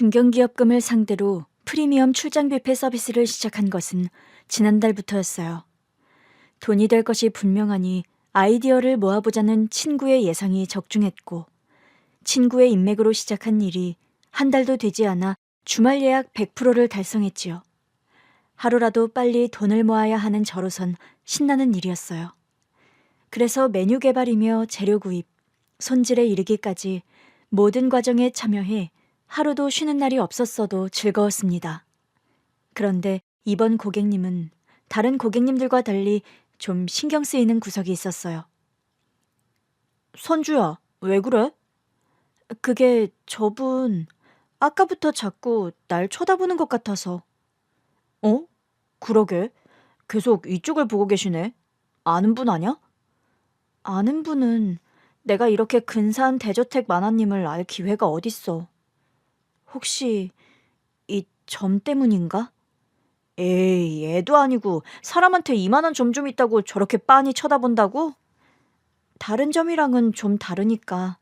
중견기업금을 상대로 프리미엄 출장 뷔페 서비스를 시작한 것은 지난달부터였어요. 돈이 될 것이 분명하니 아이디어를 모아보자는 친구의 예상이 적중했고, 친구의 인맥으로 시작한 일이 한 달도 되지 않아 주말 예약 100%를 달성했지요. 하루라도 빨리 돈을 모아야 하는 저로선 신나는 일이었어요. 그래서 메뉴 개발이며 재료 구입, 손질에 이르기까지 모든 과정에 참여해 하루도 쉬는 날이 없었어도 즐거웠습니다. 그런데 이번 고객님은 다른 고객님들과 달리 좀 신경 쓰이는 구석이 있었어요. 선주야, 왜 그래? 그게 저분 아까부터 자꾸 날 쳐다보는 것 같아서. 어? 그러게. 계속 이쪽을 보고 계시네. 아는 분 아냐? 아는 분은 내가 이렇게 근사한 대저택 만화님을 알 기회가 어딨어. 혹시 이 점 때문인가? 에이, 애도 아니고 사람한테 이만한 점 좀 있다고 저렇게 빤히 쳐다본다고? 다른 점이랑은 좀 다르니까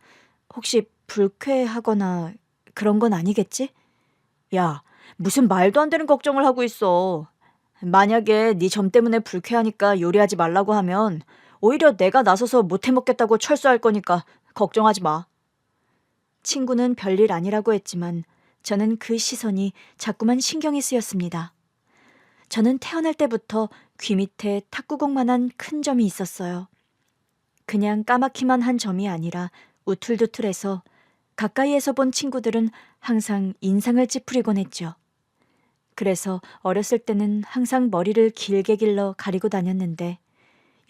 혹시 불쾌하거나 그런 건 아니겠지? 야, 무슨 말도 안 되는 걱정을 하고 있어. 만약에 네 점 때문에 불쾌하니까 요리하지 말라고 하면 오히려 내가 나서서 못해 먹겠다고 철수할 거니까 걱정하지 마. 친구는 별일 아니라고 했지만 저는 그 시선이 자꾸만 신경이 쓰였습니다. 저는 태어날 때부터 귀 밑에 탁구공만한 큰 점이 있었어요. 그냥 까맣기만 한 점이 아니라 우툴두툴해서 가까이에서 본 친구들은 항상 인상을 찌푸리곤 했죠. 그래서 어렸을 때는 항상 머리를 길게 길러 가리고 다녔는데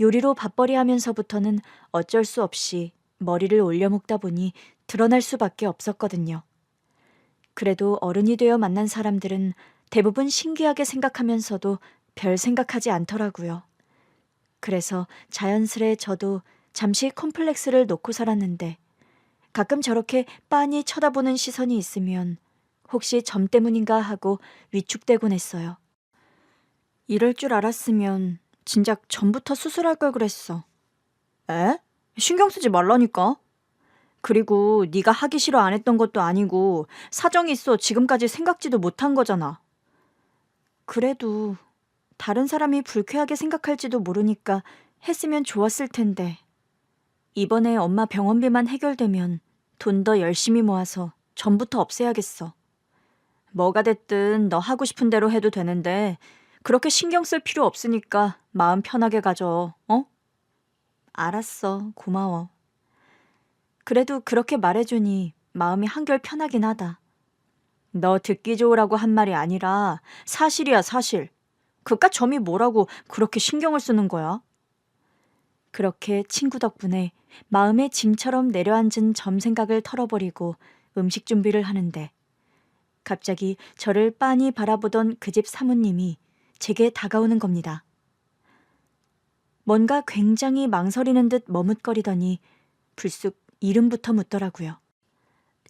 요리로 밥벌이 하면서부터는 어쩔 수 없이 머리를 올려먹다 보니 드러날 수밖에 없었거든요. 그래도 어른이 되어 만난 사람들은 대부분 신기하게 생각하면서도 별 생각하지 않더라고요. 그래서 자연스레 저도 잠시 콤플렉스를 놓고 살았는데 가끔 저렇게 빤히 쳐다보는 시선이 있으면 혹시 점 때문인가 하고 위축되곤 했어요. 이럴 줄 알았으면 진작 전부터 수술할 걸 그랬어. 에? 신경 쓰지 말라니까. 그리고 네가 하기 싫어 안 했던 것도 아니고 사정이 있어 지금까지 생각지도 못한 거잖아. 그래도 다른 사람이 불쾌하게 생각할지도 모르니까 했으면 좋았을 텐데. 이번에 엄마 병원비만 해결되면 돈 더 열심히 모아서 전부터 없애야겠어. 뭐가 됐든 너 하고 싶은 대로 해도 되는데 그렇게 신경 쓸 필요 없으니까 마음 편하게 가져, 어? 알았어, 고마워. 그래도 그렇게 말해주니 마음이 한결 편하긴 하다. 너 듣기 좋으라고 한 말이 아니라 사실이야, 사실. 그깟 점이 뭐라고 그렇게 신경을 쓰는 거야? 그렇게 친구 덕분에 마음의 짐처럼 내려앉은 점 생각을 털어버리고 음식 준비를 하는데 갑자기 저를 빤히 바라보던 그 집 사모님이 제게 다가오는 겁니다. 뭔가 굉장히 망설이는 듯 머뭇거리더니 불쑥 이름부터 묻더라고요.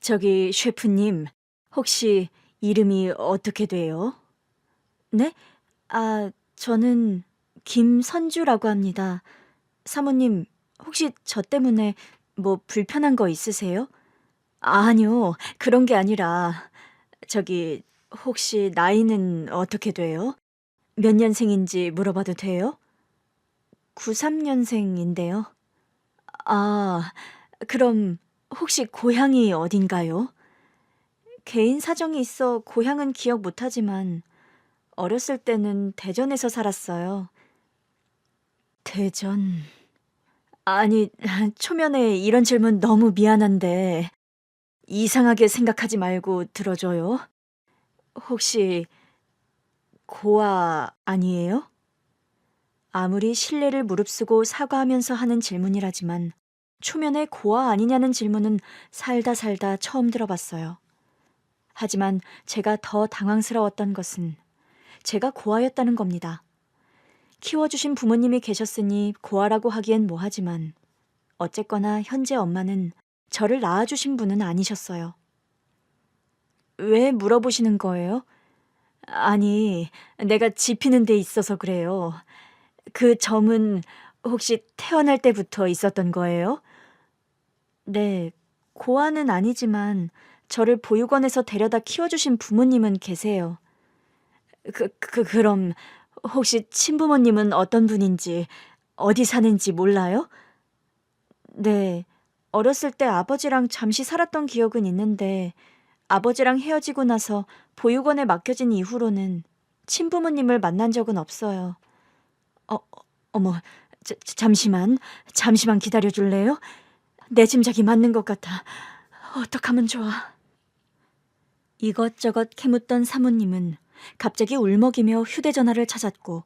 저기 셰프님, 혹시 이름이 어떻게 돼요? 네? 아, 저는 김선주라고 합니다. 사모님, 혹시 저 때문에 뭐 불편한 거 있으세요? 아니요, 그런 게 아니라 저기 혹시 나이는 어떻게 돼요? 몇 년생인지 물어봐도 돼요? 93년생인데요. 아, 그럼 혹시 고향이 어딘가요? 개인 사정이 있어 고향은 기억 못하지만 어렸을 때는 대전에서 살았어요. 대전... 아니, 초면에 이런 질문 너무 미안한데 이상하게 생각하지 말고 들어줘요. 혹시 고아 아니에요? 아무리 신뢰를 무릅쓰고 사과하면서 하는 질문이라지만 초면에 고아 아니냐는 질문은 살다 살다 처음 들어봤어요. 하지만 제가 더 당황스러웠던 것은 제가 고아였다는 겁니다. 키워주신 부모님이 계셨으니 고아라고 하기엔 뭐하지만 어쨌거나 현재 엄마는 저를 낳아주신 분은 아니셨어요. 왜 물어보시는 거예요? 아니, 내가 짚이는 데 있어서 그래요. 그 점은 혹시 태어날 때부터 있었던 거예요? 네, 고아는 아니지만 저를 보육원에서 데려다 키워주신 부모님은 계세요. 그럼 혹시 친부모님은 어떤 분인지, 어디 사는지 몰라요? 네. 어렸을 때 아버지랑 잠시 살았던 기억은 있는데 아버지랑 헤어지고 나서 보육원에 맡겨진 이후로는 친부모님을 만난 적은 없어요. 어, 어머, 잠시만 기다려 줄래요? 내 짐작이 맞는 것 같아. 어떡하면 좋아. 이것저것 캐묻던 사모님은 갑자기 울먹이며 휴대전화를 찾았고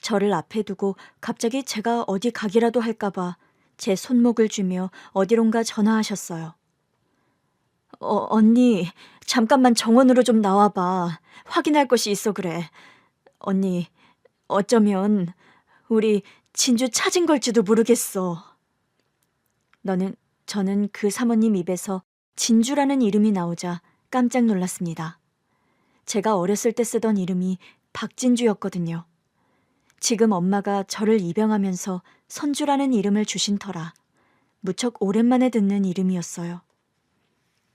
저를 앞에 두고 갑자기 제가 어디 가기라도 할까봐 제 손목을 쥐며 어디론가 전화하셨어요. 언니, 잠깐만 정원으로 좀 나와봐. 확인할 것이 있어 그래. 언니, 어쩌면 우리 진주 찾은 걸지도 모르겠어. 저는 그 사모님 입에서 진주라는 이름이 나오자 깜짝 놀랐습니다. 제가 어렸을 때 쓰던 이름이 박진주였거든요. 지금 엄마가 저를 입양하면서 선주라는 이름을 주신 터라 무척 오랜만에 듣는 이름이었어요.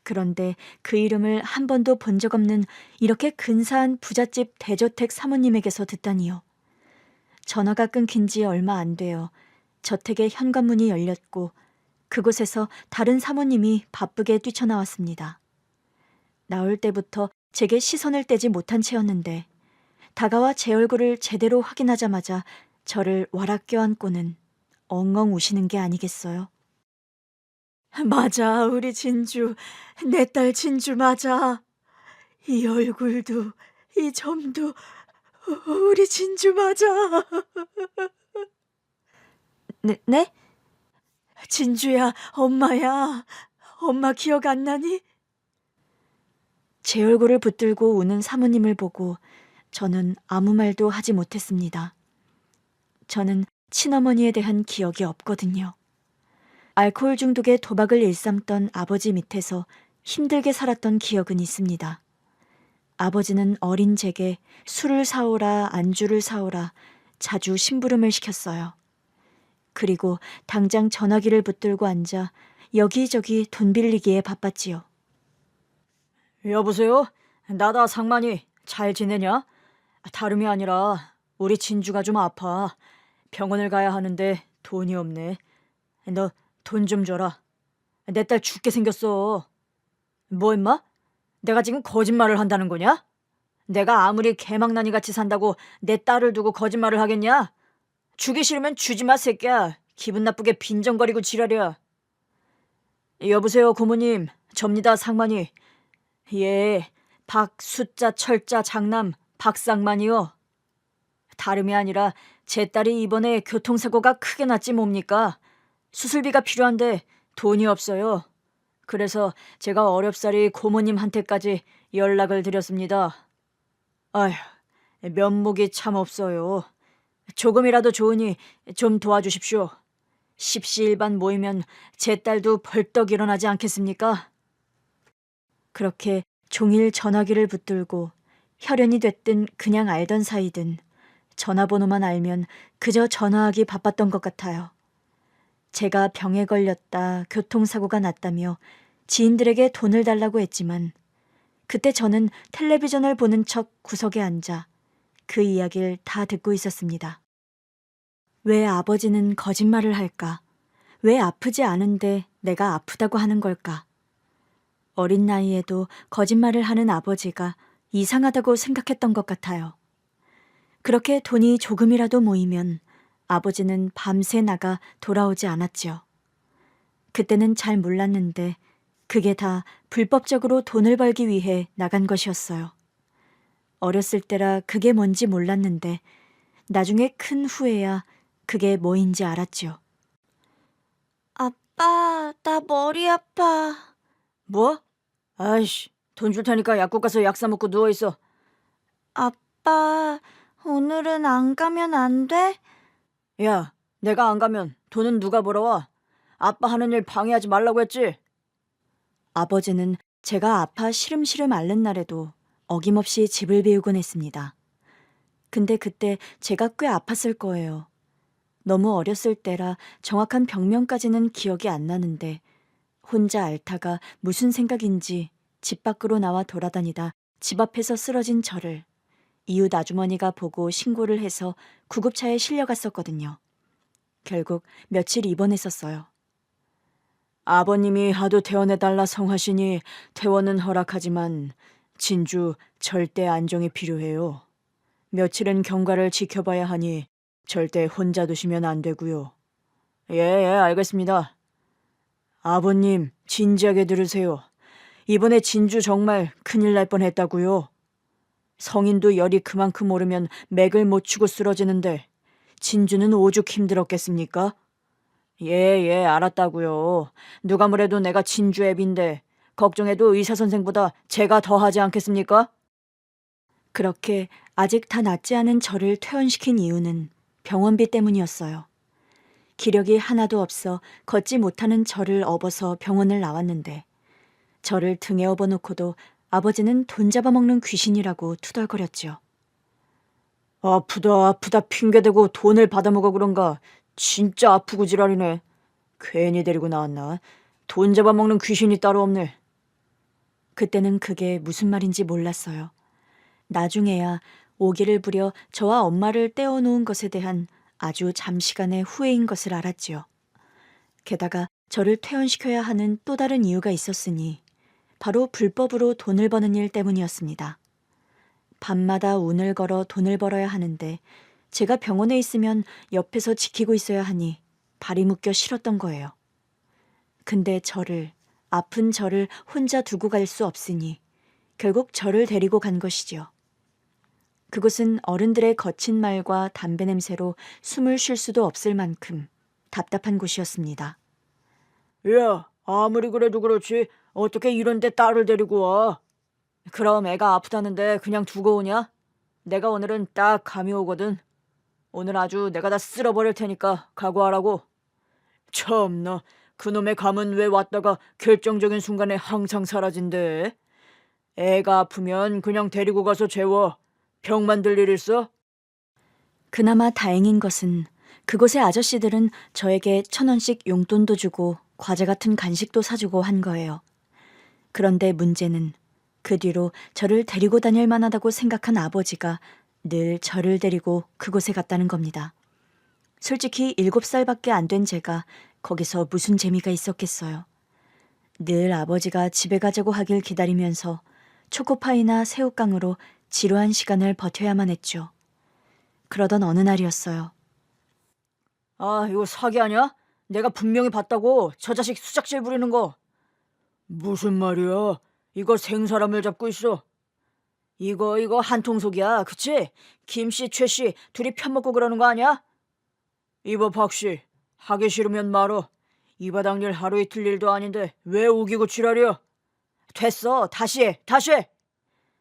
그런데 그 이름을 한 번도 본 적 없는 이렇게 근사한 부잣집 대저택 사모님에게서 듣다니요. 전화가 끊긴 지 얼마 안 돼요. 저택의 현관문이 열렸고 그곳에서 다른 사모님이 바쁘게 뛰쳐나왔습니다. 나올 때부터 제게 시선을 떼지 못한 채였는데 다가와 제 얼굴을 제대로 확인하자마자 저를 와락 껴안고는 엉엉 우시는 게 아니겠어요? 맞아, 우리 진주. 내 딸 진주 맞아. 이 얼굴도, 이 점도 우리 진주 맞아. 네? 진주야, 엄마야. 엄마 기억 안 나니? 제 얼굴을 붙들고 우는 사모님을 보고 저는 아무 말도 하지 못했습니다. 저는 친어머니에 대한 기억이 없거든요. 알코올 중독의 도박을 일삼던 아버지 밑에서 힘들게 살았던 기억은 있습니다. 아버지는 어린 제게 술을 사오라, 안주를 사오라 자주 심부름을 시켰어요. 그리고 당장 전화기를 붙들고 앉아 여기저기 돈 빌리기에 바빴지요. 여보세요? 나다 상만이. 잘 지내냐? 다름이 아니라 우리 진주가 좀 아파. 병원을 가야 하는데 돈이 없네. 너 돈 좀 줘라. 내 딸 죽게 생겼어. 뭐 임마? 내가 지금 거짓말을 한다는 거냐? 내가 아무리 개망나니 같이 산다고 내 딸을 두고 거짓말을 하겠냐? 주기 싫으면 주지 마 새끼야. 기분 나쁘게 빈정거리고 지랄이야. 여보세요 고모님. 접니다 상만이. 예, 박 숫자 철자 장남 박상만이요. 다름이 아니라 제 딸이 이번에 교통사고가 크게 났지 뭡니까? 수술비가 필요한데 돈이 없어요. 그래서 제가 어렵사리 고모님한테까지 연락을 드렸습니다. 아휴, 면목이 참 없어요. 조금이라도 좋으니 좀 도와주십시오. 십시일반 모이면 제 딸도 벌떡 일어나지 않겠습니까? 그렇게 종일 전화기를 붙들고 혈연이 됐든 그냥 알던 사이든 전화번호만 알면 그저 전화하기 바빴던 것 같아요. 제가 병에 걸렸다, 교통사고가 났다며 지인들에게 돈을 달라고 했지만 그때 저는 텔레비전을 보는 척 구석에 앉아 그 이야기를 다 듣고 있었습니다. 왜 아버지는 거짓말을 할까? 왜 아프지 않은데 내가 아프다고 하는 걸까? 어린 나이에도 거짓말을 하는 아버지가 이상하다고 생각했던 것 같아요. 그렇게 돈이 조금이라도 모이면 아버지는 밤새 나가 돌아오지 않았지요. 그때는 잘 몰랐는데 그게 다 불법적으로 돈을 벌기 위해 나간 것이었어요. 어렸을 때라 그게 뭔지 몰랐는데 나중에 큰 후에야 그게 뭐인지 알았지요. 아빠, 나 머리 아파. 뭐? 아이씨, 돈 줄 테니까 약국 가서 약 사 먹고 누워있어. 아빠, 오늘은 안 가면 안 돼? 야, 내가 안 가면 돈은 누가 벌어와? 아빠 하는 일 방해하지 말라고 했지? 아버지는 제가 아파 시름시름 앓는 날에도 어김없이 집을 비우곤 했습니다. 근데 그때 제가 꽤 아팠을 거예요. 너무 어렸을 때라 정확한 병명까지는 기억이 안 나는데 혼자 앓다가 무슨 생각인지 집 밖으로 나와 돌아다니다 집 앞에서 쓰러진 저를 이웃 아주머니가 보고 신고를 해서 구급차에 실려갔었거든요. 결국 며칠 입원했었어요. 아버님이 하도 퇴원해달라 성하시니 퇴원은 허락하지만 진주 절대 안정이 필요해요. 며칠은 경과를 지켜봐야 하니 절대 혼자 두시면 안 되고요. 예, 알겠습니다. 아버님, 진지하게 들으세요. 이번에 진주 정말 큰일 날 뻔했다고요. 성인도 열이 그만큼 오르면 맥을 못 추고 쓰러지는데 진주는 오죽 힘들었겠습니까? 예, 알았다고요. 누가 뭐래도 내가 진주 애비인데 걱정해도 의사 선생보다 제가 더 하지 않겠습니까? 그렇게 아직 다 낫지 않은 저를 퇴원시킨 이유는 병원비 때문이었어요. 기력이 하나도 없어 걷지 못하는 저를 업어서 병원을 나왔는데 저를 등에 업어놓고도 아버지는 돈 잡아먹는 귀신이라고 투덜거렸죠. 아프다 핑계대고 돈을 받아먹어 그런가. 진짜 아프고 지랄이네. 괜히 데리고 나왔나. 돈 잡아먹는 귀신이 따로 없네. 그때는 그게 무슨 말인지 몰랐어요. 나중에야 오기를 부려 저와 엄마를 떼어놓은 것에 대한 아주 잠시간의 후회인 것을 알았지요. 게다가 저를 퇴원시켜야 하는 또 다른 이유가 있었으니 바로 불법으로 돈을 버는 일 때문이었습니다. 밤마다 운을 걸어 돈을 벌어야 하는데 제가 병원에 있으면 옆에서 지키고 있어야 하니 발이 묶여 싫었던 거예요. 근데 아픈 저를 혼자 두고 갈 수 없으니 결국 저를 데리고 간 것이지요. 그곳은 어른들의 거친 말과 담배 냄새로 숨을 쉴 수도 없을 만큼 답답한 곳이었습니다. 야, 아무리 그래도 그렇지 어떻게 이런 데 딸을 데리고 와? 그럼 애가 아프다는데 그냥 두고 오냐? 내가 오늘은 딱 감이 오거든. 오늘 아주 내가 다 쓸어버릴 테니까 각오하라고. 참나, 그놈의 감은 왜 왔다가 결정적인 순간에 항상 사라진대? 애가 아프면 그냥 데리고 가서 재워. 병 만들 일 있어? 그나마 다행인 것은 그곳의 아저씨들은 저에게 1,000원씩 용돈도 주고 과자 같은 간식도 사주고 한 거예요. 그런데 문제는 그 뒤로 저를 데리고 다닐 만하다고 생각한 아버지가 늘 저를 데리고 그곳에 갔다는 겁니다. 솔직히 7살밖에 안 된 제가 거기서 무슨 재미가 있었겠어요. 늘 아버지가 집에 가자고 하길 기다리면서 초코파이나 새우깡으로 지루한 시간을 버텨야만 했죠. 그러던 어느 날이었어요. 아, 이거 사기 아니야? 내가 분명히 봤다고, 저 자식 수작질 부리는 거. 무슨 말이야? 이거 생사람을 잡고 있어. 이거 한통속이야, 그치? 김씨, 최씨 둘이 편먹고 그러는 거 아니야? 이봐 박씨, 하기 싫으면 말어. 이 바닥 일 하루 이틀 일도 아닌데 왜 우기고 지랄이야? 됐어, 다시 해.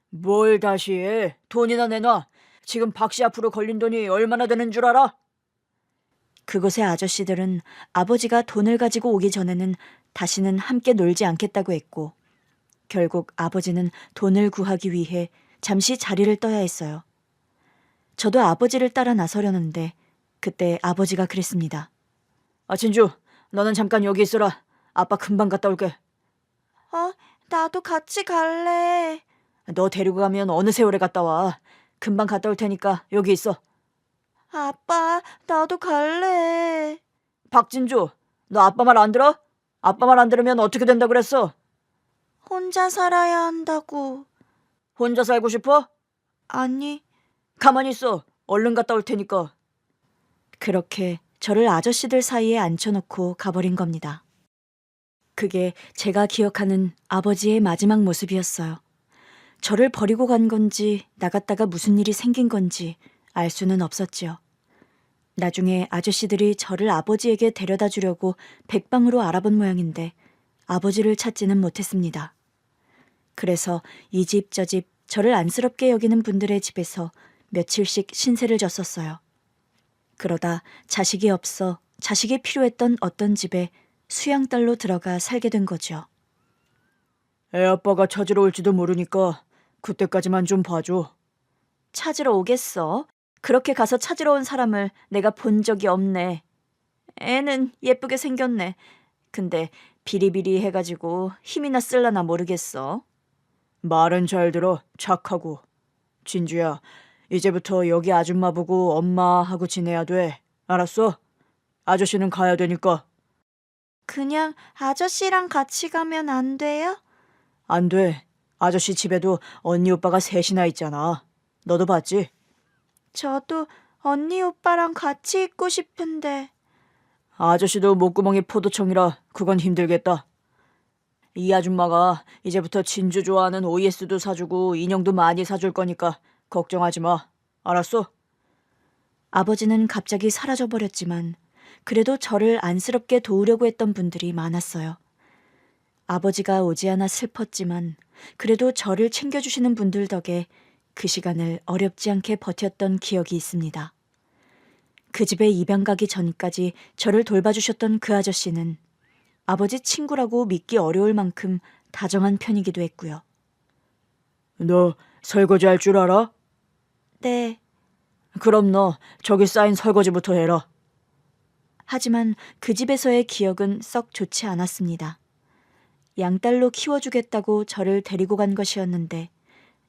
뭘 다시 해? 돈이나 내놔. 지금 박씨 앞으로 걸린 돈이 얼마나 되는 줄 알아? 그곳의 아저씨들은 아버지가 돈을 가지고 오기 전에는 다시는 함께 놀지 않겠다고 했고 결국 아버지는 돈을 구하기 위해 잠시 자리를 떠야 했어요. 저도 아버지를 따라 나서려는데 그때 아버지가 그랬습니다. 아, 진주, 너는 잠깐 여기 있어라. 아빠 금방 갔다 올게. 나도 같이 갈래. 너 데리고 가면 어느 세월에 갔다 와. 금방 갔다 올 테니까 여기 있어. 아빠, 나도 갈래. 박진주, 너 아빠 말 안 들어? 아빠 말 안 들으면 어떻게 된다 그랬어? 혼자 살아야 한다고. 혼자 살고 싶어? 아니. 가만히 있어. 얼른 갔다 올 테니까. 그렇게 저를 아저씨들 사이에 앉혀놓고 가버린 겁니다. 그게 제가 기억하는 아버지의 마지막 모습이었어요. 저를 버리고 간 건지 나갔다가 무슨 일이 생긴 건지 알 수는 없었지요. 나중에 아저씨들이 저를 아버지에게 데려다 주려고 백방으로 알아본 모양인데 아버지를 찾지는 못했습니다. 그래서 이 집 저 집 저를 안쓰럽게 여기는 분들의 집에서 며칠씩 신세를 졌었어요. 그러다 자식이 없어 자식이 필요했던 어떤 집에 수양딸로 들어가 살게 된 거죠. 애아빠가 찾으러 올지도 모르니까 그때까지만 좀 봐줘. 찾으러 오겠어? 그렇게 가서 찾으러 온 사람을 내가 본 적이 없네. 애는 예쁘게 생겼네. 근데 비리비리 해가지고 힘이나 쓸라나 모르겠어. 말은 잘 들어. 착하고. 진주야, 이제부터 여기 아줌마 보고 엄마 하고 지내야 돼. 알았어? 아저씨는 가야 되니까. 그냥 아저씨랑 같이 가면 안 돼요? 안 돼. 아저씨 집에도 언니 오빠가 셋이나 있잖아. 너도 봤지? 저도 언니 오빠랑 같이 있고 싶은데. 아저씨도 목구멍이 포도청이라 그건 힘들겠다. 이 아줌마가 이제부터 진주 좋아하는 OS도 사주고 인형도 많이 사줄 거니까 걱정하지 마. 알았어? 아버지는 갑자기 사라져버렸지만 그래도 저를 안쓰럽게 도우려고 했던 분들이 많았어요. 아버지가 오지 않아 슬펐지만 그래도 저를 챙겨주시는 분들 덕에 그 시간을 어렵지 않게 버텼던 기억이 있습니다. 그 집에 입양 가기 전까지 저를 돌봐주셨던 그 아저씨는 아버지 친구라고 믿기 어려울 만큼 다정한 편이기도 했고요. 너 설거지 할 줄 알아? 네. 그럼 너 저기 쌓인 설거지부터 해라. 하지만 그 집에서의 기억은 썩 좋지 않았습니다. 양딸로 키워주겠다고 저를 데리고 간 것이었는데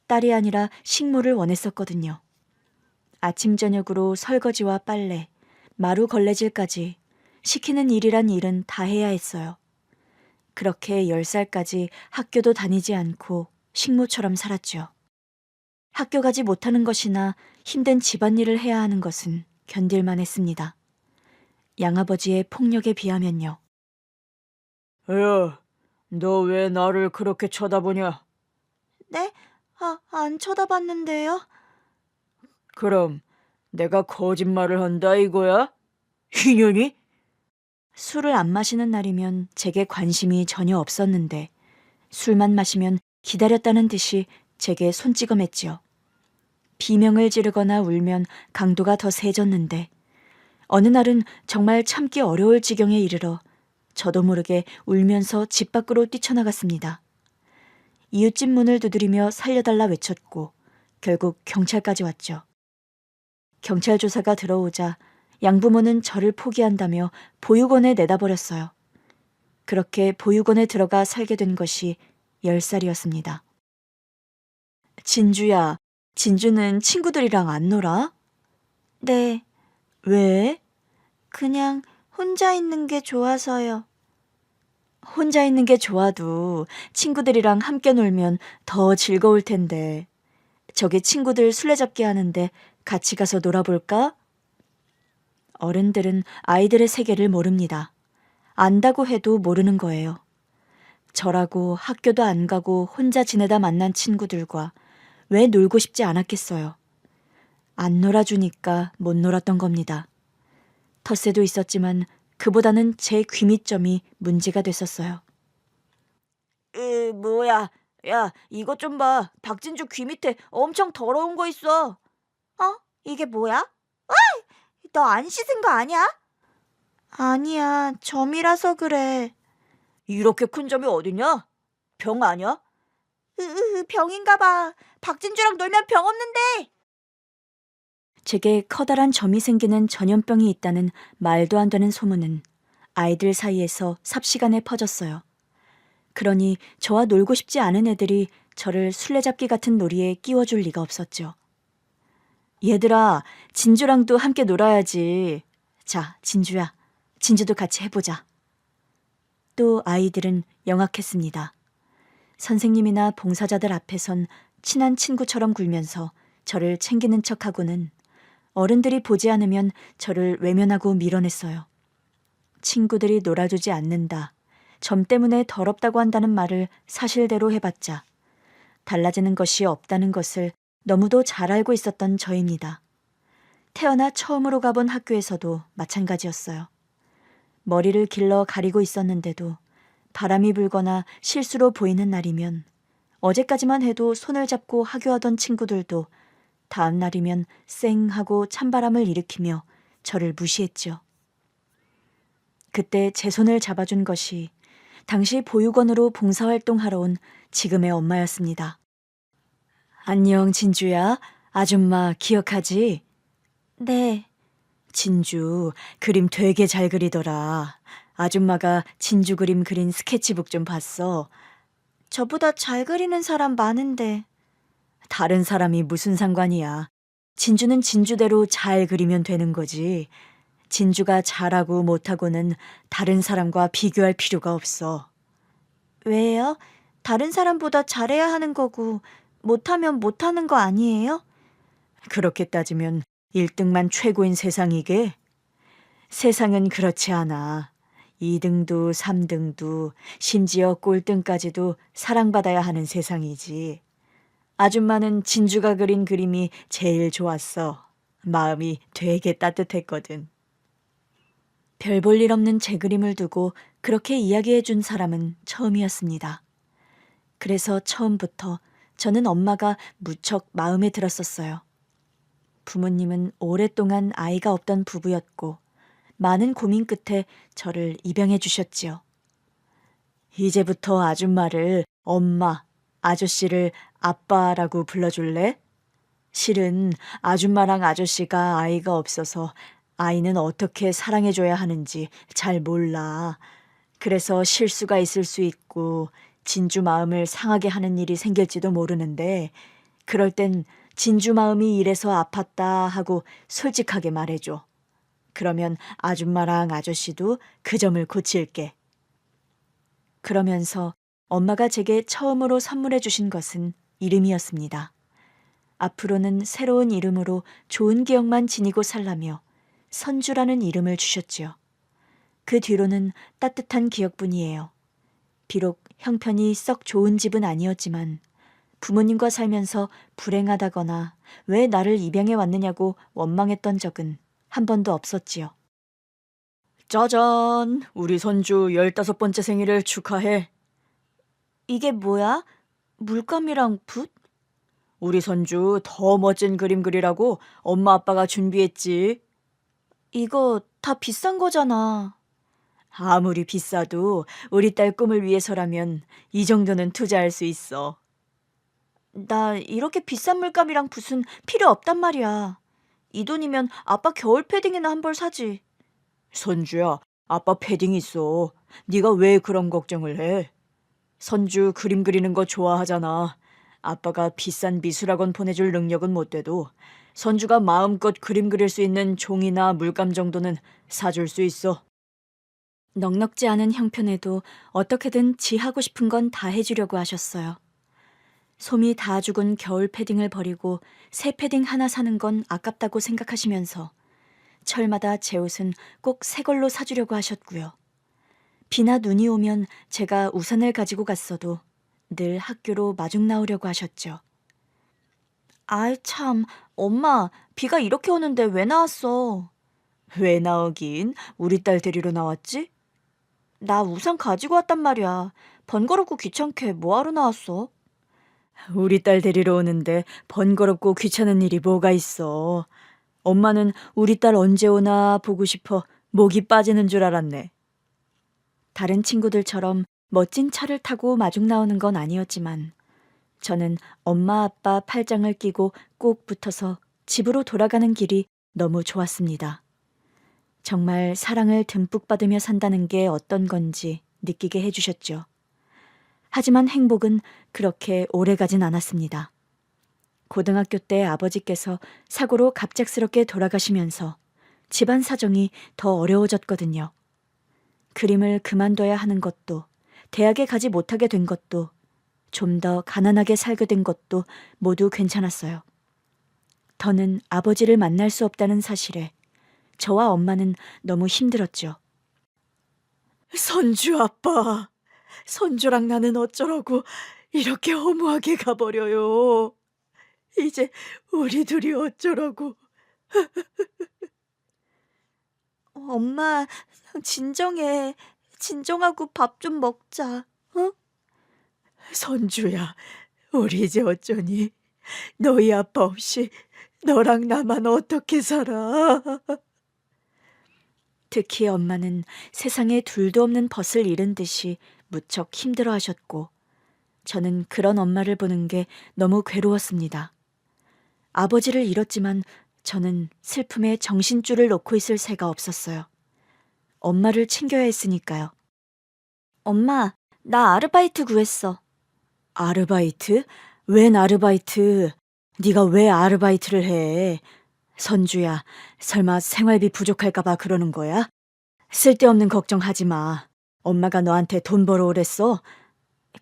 딸이 아니라 식모를 원했었거든요. 아침 저녁으로 설거지와 빨래, 마루 걸레질까지 시키는 일이란 일은 다 해야 했어요. 그렇게 10살까지 학교도 다니지 않고 식모처럼 살았죠. 학교 가지 못하는 것이나 힘든 집안일을 해야 하는 것은 견딜만 했습니다. 양아버지의 폭력에 비하면요. 야, 너 왜 나를 그렇게 쳐다보냐? 네? 안 쳐다봤는데요. 그럼 내가 거짓말을 한다 이거야? 희년이? 술을 안 마시는 날이면 제게 관심이 전혀 없었는데 술만 마시면 기다렸다는 듯이 제게 손찌검했지요. 비명을 지르거나 울면 강도가 더 세졌는데 어느 날은 정말 참기 어려울 지경에 이르러 저도 모르게 울면서 집 밖으로 뛰쳐나갔습니다. 이웃집 문을 두드리며 살려달라 외쳤고 결국 경찰까지 왔죠. 경찰 조사가 들어오자 양부모는 저를 포기한다며 보육원에 내다버렸어요. 그렇게 보육원에 들어가 살게 된 것이 10살이었습니다. 진주야, 진주는 친구들이랑 안 놀아? 네. 왜? 그냥 혼자 있는 게 좋아서요. 혼자 있는 게 좋아도 친구들이랑 함께 놀면 더 즐거울 텐데. 저기 친구들 술래잡기 하는데 같이 가서 놀아볼까? 어른들은 아이들의 세계를 모릅니다. 안다고 해도 모르는 거예요. 저라고 학교도 안 가고 혼자 지내다 만난 친구들과 왜 놀고 싶지 않았겠어요. 안 놀아주니까 못 놀았던 겁니다. 텃세도 있었지만 그보다는 제 귀밑점이 문제가 됐었어요. 뭐야. 야, 이것 좀 봐. 박진주 귀 밑에 엄청 더러운 거 있어. 이게 뭐야? 너 안 씻은 거 아니야? 아니야, 점이라서 그래. 이렇게 큰 점이 어디냐? 병 아니야? 병인가 봐. 박진주랑 놀면 병 없는데. 제게 커다란 점이 생기는 전염병이 있다는 말도 안 되는 소문은 아이들 사이에서 삽시간에 퍼졌어요. 그러니 저와 놀고 싶지 않은 애들이 저를 술래잡기 같은 놀이에 끼워줄 리가 없었죠. 얘들아, 진주랑도 함께 놀아야지. 자, 진주야, 진주도 같이 해보자. 또 아이들은 영악했습니다. 선생님이나 봉사자들 앞에선 친한 친구처럼 굴면서 저를 챙기는 척하고는 어른들이 보지 않으면 저를 외면하고 밀어냈어요. 친구들이 놀아주지 않는다. 점 때문에 더럽다고 한다는 말을 사실대로 해봤자 달라지는 것이 없다는 것을 너무도 잘 알고 있었던 저입니다. 태어나 처음으로 가본 학교에서도 마찬가지였어요. 머리를 길러 가리고 있었는데도 바람이 불거나 실수로 보이는 날이면 어제까지만 해도 손을 잡고 하교하던 친구들도 다음 날이면 쌩 하고 찬바람을 일으키며 저를 무시했죠. 그때 제 손을 잡아준 것이 당시 보육원으로 봉사활동하러 온 지금의 엄마였습니다. 안녕, 진주야. 아줌마 기억하지? 네. 진주, 그림 되게 잘 그리더라. 아줌마가 진주 그림 그린 스케치북 좀 봤어. 저보다 잘 그리는 사람 많은데. 다른 사람이 무슨 상관이야. 진주는 진주대로 잘 그리면 되는 거지. 진주가 잘하고 못하고는 다른 사람과 비교할 필요가 없어. 왜요? 다른 사람보다 잘해야 하는 거고, 못하면 못하는 거 아니에요? 그렇게 따지면 1등만 최고인 세상이게? 세상은 그렇지 않아. 2등도 3등도 심지어 꼴등까지도 사랑받아야 하는 세상이지. 아줌마는 진주가 그린 그림이 제일 좋았어. 마음이 되게 따뜻했거든. 별 볼 일 없는 제 그림을 두고 그렇게 이야기해 준 사람은 처음이었습니다. 그래서 처음부터 저는 엄마가 무척 마음에 들었었어요. 부모님은 오랫동안 아이가 없던 부부였고 많은 고민 끝에 저를 입양해 주셨지요. 이제부터 아줌마를 엄마, 아저씨를 아빠라고 불러줄래? 실은 아줌마랑 아저씨가 아이가 없어서 아이는 어떻게 사랑해줘야 하는지 잘 몰라. 그래서 실수가 있을 수 있고 진주 마음을 상하게 하는 일이 생길지도 모르는데 그럴 땐 진주 마음이 이래서 아팠다 하고 솔직하게 말해줘. 그러면 아줌마랑 아저씨도 그 점을 고칠게. 그러면서 엄마가 제게 처음으로 선물해 주신 것은 이름이었습니다. 앞으로는 새로운 이름으로 좋은 기억만 지니고 살라며 선주라는 이름을 주셨지요. 그 뒤로는 따뜻한 기억뿐이에요. 비록 형편이 썩 좋은 집은 아니었지만 부모님과 살면서 불행하다거나 왜 나를 입양해 왔느냐고 원망했던 적은 한 번도 없었지요. 짜잔! 우리 선주 15번째 생일을 축하해. 이게 뭐야? 물감이랑 붓? 우리 선주 더 멋진 그림 그리라고 엄마 아빠가 준비했지. 이거 다 비싼 거잖아. 아무리 비싸도 우리 딸 꿈을 위해서라면 이 정도는 투자할 수 있어. 나 이렇게 비싼 물감이랑 붓은 필요 없단 말이야. 이 돈이면 아빠 겨울 패딩이나 한 벌 사지. 선주야, 아빠 패딩 있어. 네가 왜 그런 걱정을 해? 선주 그림 그리는 거 좋아하잖아. 아빠가 비싼 미술학원 보내줄 능력은 못 돼도 선주가 마음껏 그림 그릴 수 있는 종이나 물감 정도는 사줄 수 있어. 넉넉지 않은 형편에도 어떻게든 지 하고 싶은 건 다 해주려고 하셨어요. 솜이 다 죽은 겨울 패딩을 버리고 새 패딩 하나 사는 건 아깝다고 생각하시면서 철마다 제 옷은 꼭 새 걸로 사주려고 하셨고요. 비나 눈이 오면 제가 우산을 가지고 갔어도 늘 학교로 마중 나오려고 하셨죠. 아이 참, 엄마, 비가 이렇게 오는데 왜 나왔어? 왜 나오긴? 우리 딸 데리러 나왔지? 나 우산 가지고 왔단 말이야. 번거롭고 귀찮게 뭐하러 나왔어? 우리 딸 데리러 오는데 번거롭고 귀찮은 일이 뭐가 있어. 엄마는 우리 딸 언제 오나 보고 싶어 목이 빠지는 줄 알았네. 다른 친구들처럼 멋진 차를 타고 마중 나오는 건 아니었지만 저는 엄마 아빠 팔짱을 끼고 꼭 붙어서 집으로 돌아가는 길이 너무 좋았습니다. 정말 사랑을 듬뿍 받으며 산다는 게 어떤 건지 느끼게 해주셨죠. 하지만 행복은 그렇게 오래 가진 않았습니다. 고등학교 때 아버지께서 사고로 갑작스럽게 돌아가시면서 집안 사정이 더 어려워졌거든요. 그림을 그만둬야 하는 것도, 대학에 가지 못하게 된 것도, 좀 더 가난하게 살게 된 것도 모두 괜찮았어요. 더는 아버지를 만날 수 없다는 사실에 저와 엄마는 너무 힘들었죠. 선주 아빠, 선주랑 나는 어쩌라고 이렇게 허무하게 가버려요. 이제 우리 둘이 어쩌라고. 엄마, 진정해. 진정하고 밥 좀 먹자. 어? 선주야, 우리 이제 어쩌니? 너희 아빠 없이 너랑 나만 어떻게 살아? 특히 엄마는 세상에 둘도 없는 벗을 잃은 듯이 무척 힘들어하셨고 저는 그런 엄마를 보는 게 너무 괴로웠습니다. 아버지를 잃었지만 저는 슬픔에 정신줄을 놓고 있을 새가 없었어요. 엄마를 챙겨야 했으니까요. 엄마, 나 아르바이트 구했어. 아르바이트? 웬 아르바이트? 네가 왜 아르바이트를 해? 선주야, 설마 생활비 부족할까 봐 그러는 거야? 쓸데없는 걱정하지 마. 엄마가 너한테 돈 벌어오랬어?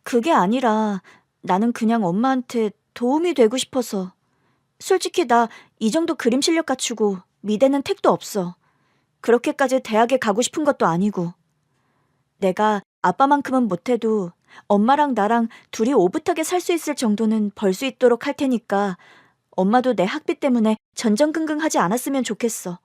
그게 아니라 나는 그냥 엄마한테 도움이 되고 싶어서. 솔직히 나 이 정도 그림 실력 갖추고 미대는 택도 없어. 그렇게까지 대학에 가고 싶은 것도 아니고. 내가 아빠만큼은 못해도 엄마랑 나랑 둘이 오붓하게 살 수 있을 정도는 벌 수 있도록 할 테니까 엄마도 내 학비 때문에 전전긍긍하지 않았으면 좋겠어.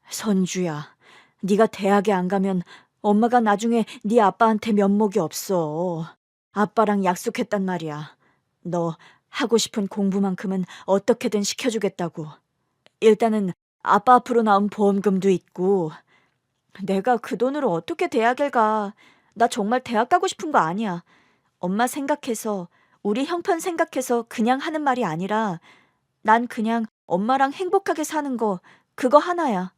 선주야, 네가 대학에 안 가면 엄마가 나중에 네 아빠한테 면목이 없어. 아빠랑 약속했단 말이야. 너 하고 싶은 공부만큼은 어떻게든 시켜주겠다고. 일단은 아빠 앞으로 나온 보험금도 있고 내가 그 돈으로 어떻게 대학을 가. 나 정말 대학 가고 싶은 거 아니야. 엄마 생각해서 우리 형편 생각해서 그냥 하는 말이 아니라 난 그냥 엄마랑 행복하게 사는 거 그거 하나야.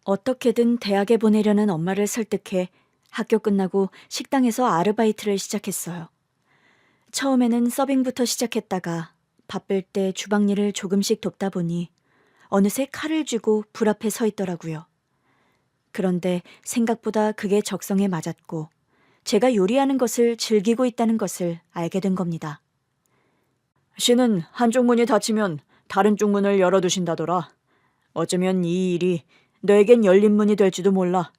어떻게든 대학에 보내려는 엄마를 설득해 학교 끝나고 식당에서 아르바이트를 시작했어요. 처음에는 서빙부터 시작했다가 바쁠 때 주방 일을 조금씩 돕다 보니 어느새 칼을 쥐고 불 앞에 서 있더라고요. 그런데 생각보다 그게 적성에 맞았고 제가 요리하는 것을 즐기고 있다는 것을 알게 된 겁니다. 신은 한쪽 문이 닫히면 다른 쪽 문을 열어두신다더라. 어쩌면 이 일이 너에겐 열린 문이 될지도 몰라.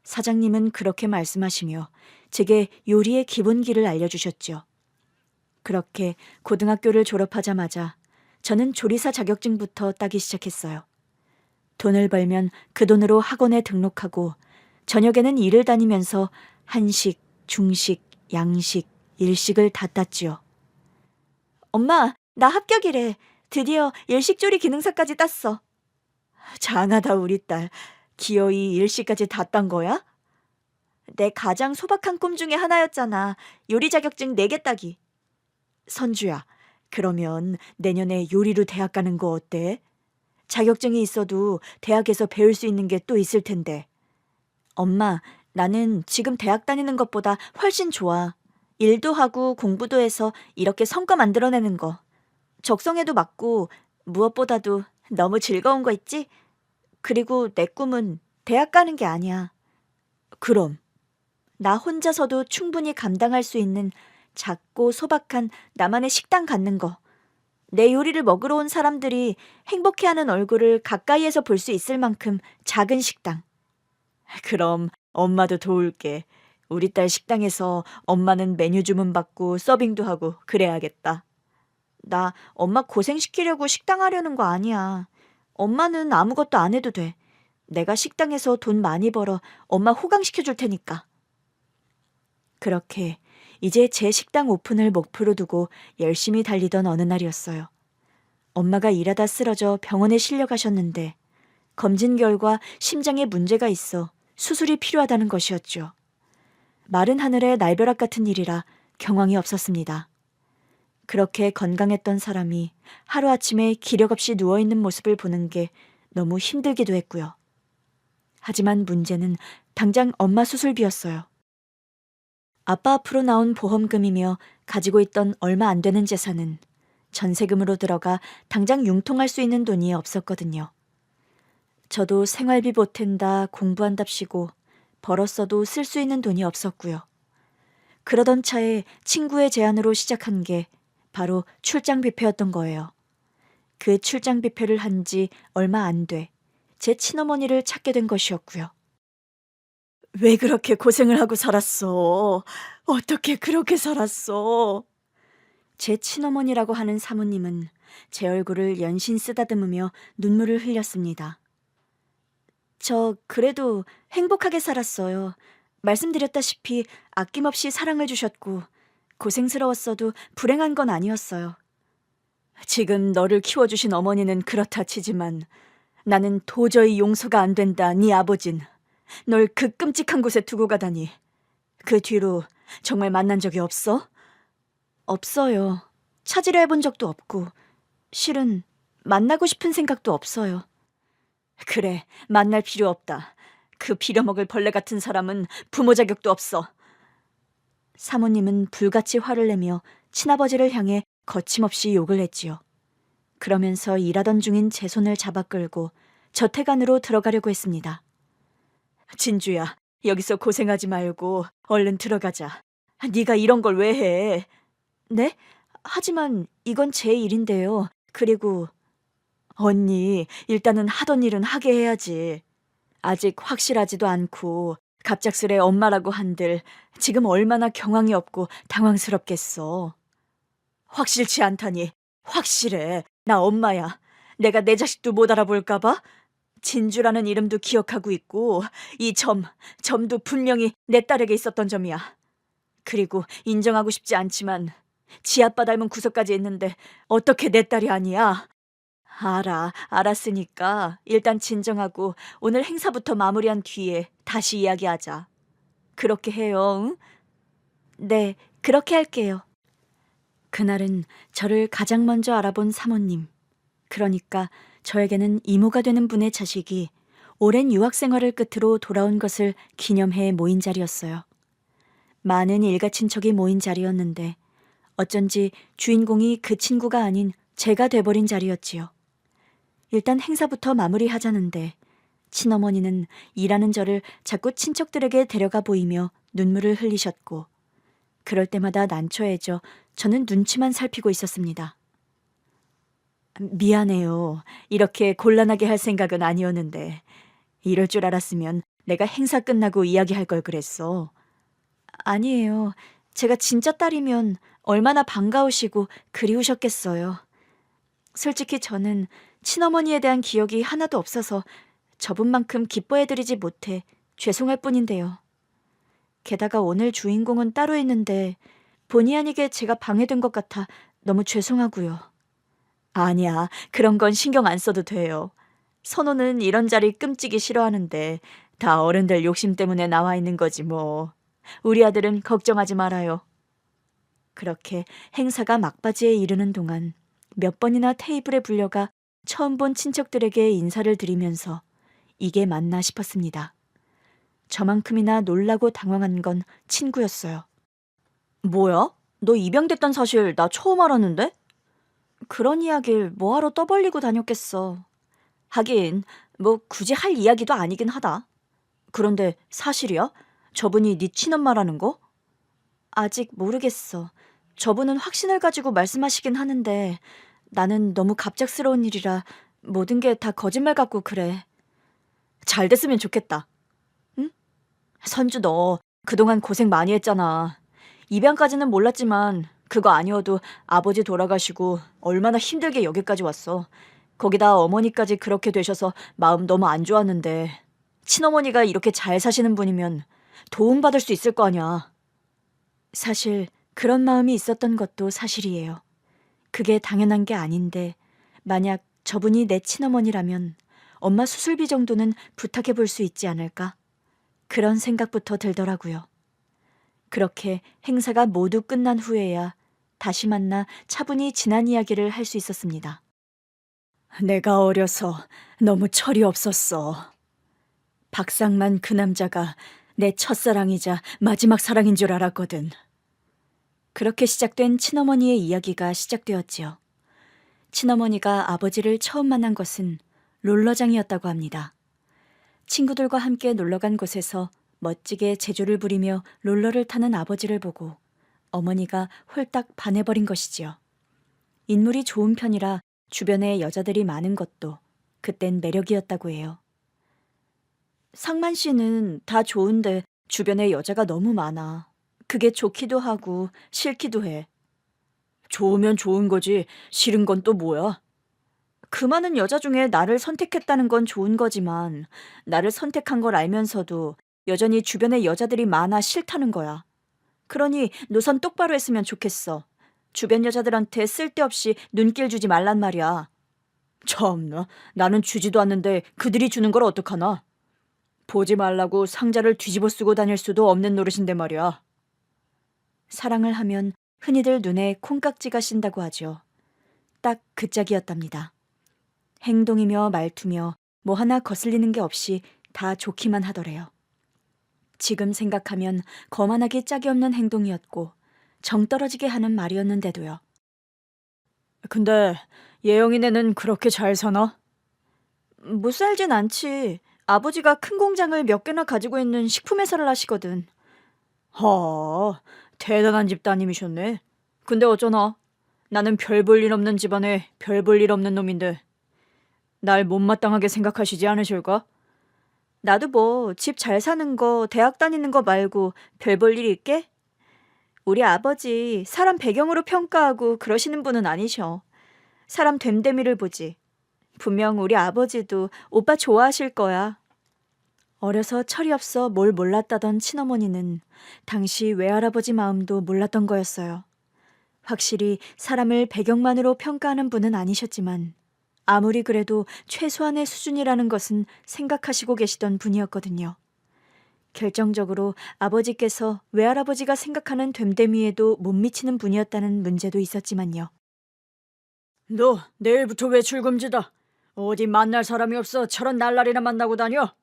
사장님은 그렇게 말씀하시며 제게 요리의 기본기를 알려주셨죠. 그렇게 고등학교를 졸업하자마자 저는 조리사 자격증부터 따기 시작했어요. 돈을 벌면 그 돈으로 학원에 등록하고 저녁에는 일을 다니면서 한식, 중식, 양식, 일식을 다 땄지요. 엄마, 나 합격이래. 드디어 일식조리 기능사까지 땄어. 장하다 우리 딸. 기어이 일식까지 다 딴 거야? 내 가장 소박한 꿈 중에 하나였잖아. 요리 자격증 4개 따기. 선주야, 그러면 내년에 요리로 대학 가는 거 어때? 자격증이 있어도 대학에서 배울 수 있는 게 또 있을 텐데. 엄마, 나는 지금 대학 다니는 것보다 훨씬 좋아. 일도 하고 공부도 해서 이렇게 성과 만들어내는 거. 적성에도 맞고 무엇보다도 너무 즐거운 거 있지? 그리고 내 꿈은 대학 가는 게 아니야. 그럼 나 혼자서도 충분히 감당할 수 있는 작고 소박한 나만의 식당 갖는 거. 내 요리를 먹으러 온 사람들이 행복해하는 얼굴을 가까이에서 볼 수 있을 만큼 작은 식당. 그럼 엄마도 도울게. 우리 딸 식당에서 엄마는 메뉴 주문 받고 서빙도 하고 그래야겠다. 나 엄마 고생시키려고 식당 하려는 거 아니야. 엄마는 아무것도 안 해도 돼. 내가 식당에서 돈 많이 벌어 엄마 호강시켜 줄 테니까. 그렇게 이제 제 식당 오픈을 목표로 두고 열심히 달리던 어느 날이었어요. 엄마가 일하다 쓰러져 병원에 실려가셨는데 검진 결과 심장에 문제가 있어 수술이 필요하다는 것이었죠. 마른 하늘의 날벼락 같은 일이라 경황이 없었습니다. 그렇게 건강했던 사람이 하루아침에 기력 없이 누워있는 모습을 보는 게 너무 힘들기도 했고요. 하지만 문제는 당장 엄마 수술비였어요. 아빠 앞으로 나온 보험금이며 가지고 있던 얼마 안 되는 재산은 전세금으로 들어가 당장 융통할 수 있는 돈이 없었거든요. 저도 생활비 보탠다 공부한답시고 벌었어도 쓸 수 있는 돈이 없었고요. 그러던 차에 친구의 제안으로 시작한 게 바로 출장 뷔페였던 거예요. 그 출장 뷔페를 한 지 얼마 안 돼 제 친어머니를 찾게 된 것이었고요. 왜 그렇게 고생을 하고 살았어? 어떻게 그렇게 살았어? 제 친어머니라고 하는 사모님은 제 얼굴을 연신 쓰다듬으며 눈물을 흘렸습니다. 저 그래도 행복하게 살았어요. 말씀드렸다시피 아낌없이 사랑을 주셨고 고생스러웠어도 불행한 건 아니었어요. 지금 너를 키워주신 어머니는 그렇다 치지만 나는 도저히 용서가 안 된다. 네 아버진 널 그 끔찍한 곳에 두고 가다니. 그 뒤로 정말 만난 적이 없어? 없어요. 찾으려 해본 적도 없고 실은 만나고 싶은 생각도 없어요. 그래, 만날 필요 없다. 그 빌어먹을 벌레 같은 사람은 부모 자격도 없어. 사모님은 불같이 화를 내며 친아버지를 향해 거침없이 욕을 했지요. 그러면서 일하던 중인 제 손을 잡아 끌고 저택 안으로 들어가려고 했습니다. 진주야, 여기서 고생하지 말고 얼른 들어가자. 네가 이런 걸 왜 해? 네? 하지만 이건 제 일인데요. 그리고 언니, 일단은 하던 일은 하게 해야지. 아직 확실하지도 않고 갑작스레 엄마라고 한들 지금 얼마나 경황이 없고 당황스럽겠어. 확실치 않다니. 확실해. 나 엄마야. 내가 내 자식도 못 알아볼까 봐? 진주라는 이름도 기억하고 있고 이 점도 분명히 내 딸에게 있었던 점이야. 그리고 인정하고 싶지 않지만 지 아빠 닮은 구석까지 있는데 어떻게 내 딸이 아니야? 알았으니까 일단 진정하고 오늘 행사부터 마무리한 뒤에 다시 이야기하자. 그렇게 해요, 응? 네, 그렇게 할게요. 그날은 저를 가장 먼저 알아본 사모님, 그러니까 저에게는 이모가 되는 분의 자식이 오랜 유학 생활을 끝으로 돌아온 것을 기념해 모인 자리였어요. 많은 일가 친척이 모인 자리였는데 어쩐지 주인공이 그 친구가 아닌 제가 돼버린 자리였지요. 일단 행사부터 마무리하자는데 친어머니는 일하는 저를 자꾸 친척들에게 데려가 보이며 눈물을 흘리셨고 그럴 때마다 난처해져 저는 눈치만 살피고 있었습니다. 미안해요. 이렇게 곤란하게 할 생각은 아니었는데 이럴 줄 알았으면 내가 행사 끝나고 이야기할 걸 그랬어. 아니에요. 제가 진짜 딸이면 얼마나 반가우시고 그리우셨겠어요. 솔직히 저는 친어머니에 대한 기억이 하나도 없어서 저분만큼 기뻐해드리지 못해 죄송할 뿐인데요. 게다가 오늘 주인공은 따로 있는데 본의 아니게 제가 방해된 것 같아 너무 죄송하고요. 아니야, 그런 건 신경 안 써도 돼요. 선호는 이런 자리 끔찍이 싫어하는데 다 어른들 욕심 때문에 나와 있는 거지 뭐. 우리 아들은 걱정하지 말아요. 그렇게 행사가 막바지에 이르는 동안 몇 번이나 테이블에 불려가 처음 본 친척들에게 인사를 드리면서 이게 맞나 싶었습니다. 저만큼이나 놀라고 당황한 건 친구였어요. 뭐야? 너 입양됐단 사실 나 처음 알았는데? 그런 이야기를 뭐하러 떠벌리고 다녔겠어. 하긴 뭐 굳이 할 이야기도 아니긴 하다. 그런데 사실이야? 저분이 네 친엄마라는 거? 아직 모르겠어. 저분은 확신을 가지고 말씀하시긴 하는데 나는 너무 갑작스러운 일이라 모든 게 다 거짓말 같고 그래. 잘 됐으면 좋겠다. 응? 선주 너 그동안 고생 많이 했잖아. 입양까지는 몰랐지만 그거 아니어도 아버지 돌아가시고 얼마나 힘들게 여기까지 왔어. 거기다 어머니까지 그렇게 되셔서 마음 너무 안 좋았는데 친어머니가 이렇게 잘 사시는 분이면 도움받을 수 있을 거 아니야. 사실 그런 마음이 있었던 것도 사실이에요. 그게 당연한 게 아닌데 만약 저분이 내 친어머니라면 엄마 수술비 정도는 부탁해 볼 수 있지 않을까? 그런 생각부터 들더라고요. 그렇게 행사가 모두 끝난 후에야 다시 만나 차분히 지난 이야기를 할 수 있었습니다. 내가 어려서 너무 철이 없었어. 박상만 그 남자가 내 첫사랑이자 마지막 사랑인 줄 알았거든. 그렇게 시작된 친어머니의 이야기가 시작되었지요. 친어머니가 아버지를 처음 만난 것은 롤러장이었다고 합니다. 친구들과 함께 놀러간 곳에서 멋지게 제조를 부리며 롤러를 타는 아버지를 보고 어머니가 홀딱 반해버린 것이지요. 인물이 좋은 편이라 주변에 여자들이 많은 것도 그땐 매력이었다고 해요. 상만 씨는 다 좋은데 주변에 여자가 너무 많아. 그게 좋기도 하고 싫기도 해. 좋으면 좋은 거지 싫은 건 또 뭐야? 그 많은 여자 중에 나를 선택했다는 건 좋은 거지만 나를 선택한 걸 알면서도 여전히 주변에 여자들이 많아 싫다는 거야. 그러니 노선 똑바로 했으면 좋겠어. 주변 여자들한테 쓸데없이 눈길 주지 말란 말이야. 참나, 나는 주지도 않는데 그들이 주는 걸 어떡하나? 보지 말라고 상자를 뒤집어 쓰고 다닐 수도 없는 노릇인데 말이야. 사랑을 하면 흔히들 눈에 콩깍지가 씬다고 하죠. 딱 그 짝이었답니다. 행동이며 말투며 뭐 하나 거슬리는 게 없이 다 좋기만 하더래요. 지금 생각하면 거만하기 짝이 없는 행동이었고 정 떨어지게 하는 말이었는데도요. 근데 예영이네는 그렇게 잘 사나? 못 살진 않지. 아버지가 큰 공장을 몇 개나 가지고 있는 식품회사를 하시거든. 하, 대단한 집따님이셨네. 근데 어쩌나? 나는 별 볼 일 없는 집안에 별 볼 일 없는 놈인데 날 못마땅하게 생각하시지 않으실까? 나도 뭐 집 잘 사는 거, 대학 다니는 거 말고 별 볼 일 있게? 우리 아버지 사람 배경으로 평가하고 그러시는 분은 아니셔. 사람 됨됨이를 보지. 분명 우리 아버지도 오빠 좋아하실 거야. 어려서 철이 없어 뭘 몰랐다던 친어머니는 당시 외할아버지 마음도 몰랐던 거였어요. 확실히 사람을 배경만으로 평가하는 분은 아니셨지만 아무리 그래도 최소한의 수준이라는 것은 생각하시고 계시던 분이었거든요. 결정적으로 아버지께서 외할아버지가 생각하는 됨됨이에도 못 미치는 분이었다는 문제도 있었지만요. 너 내일부터 외출 금지다. 어디 만날 사람이 없어 저런 날라리나 만나고 다녀?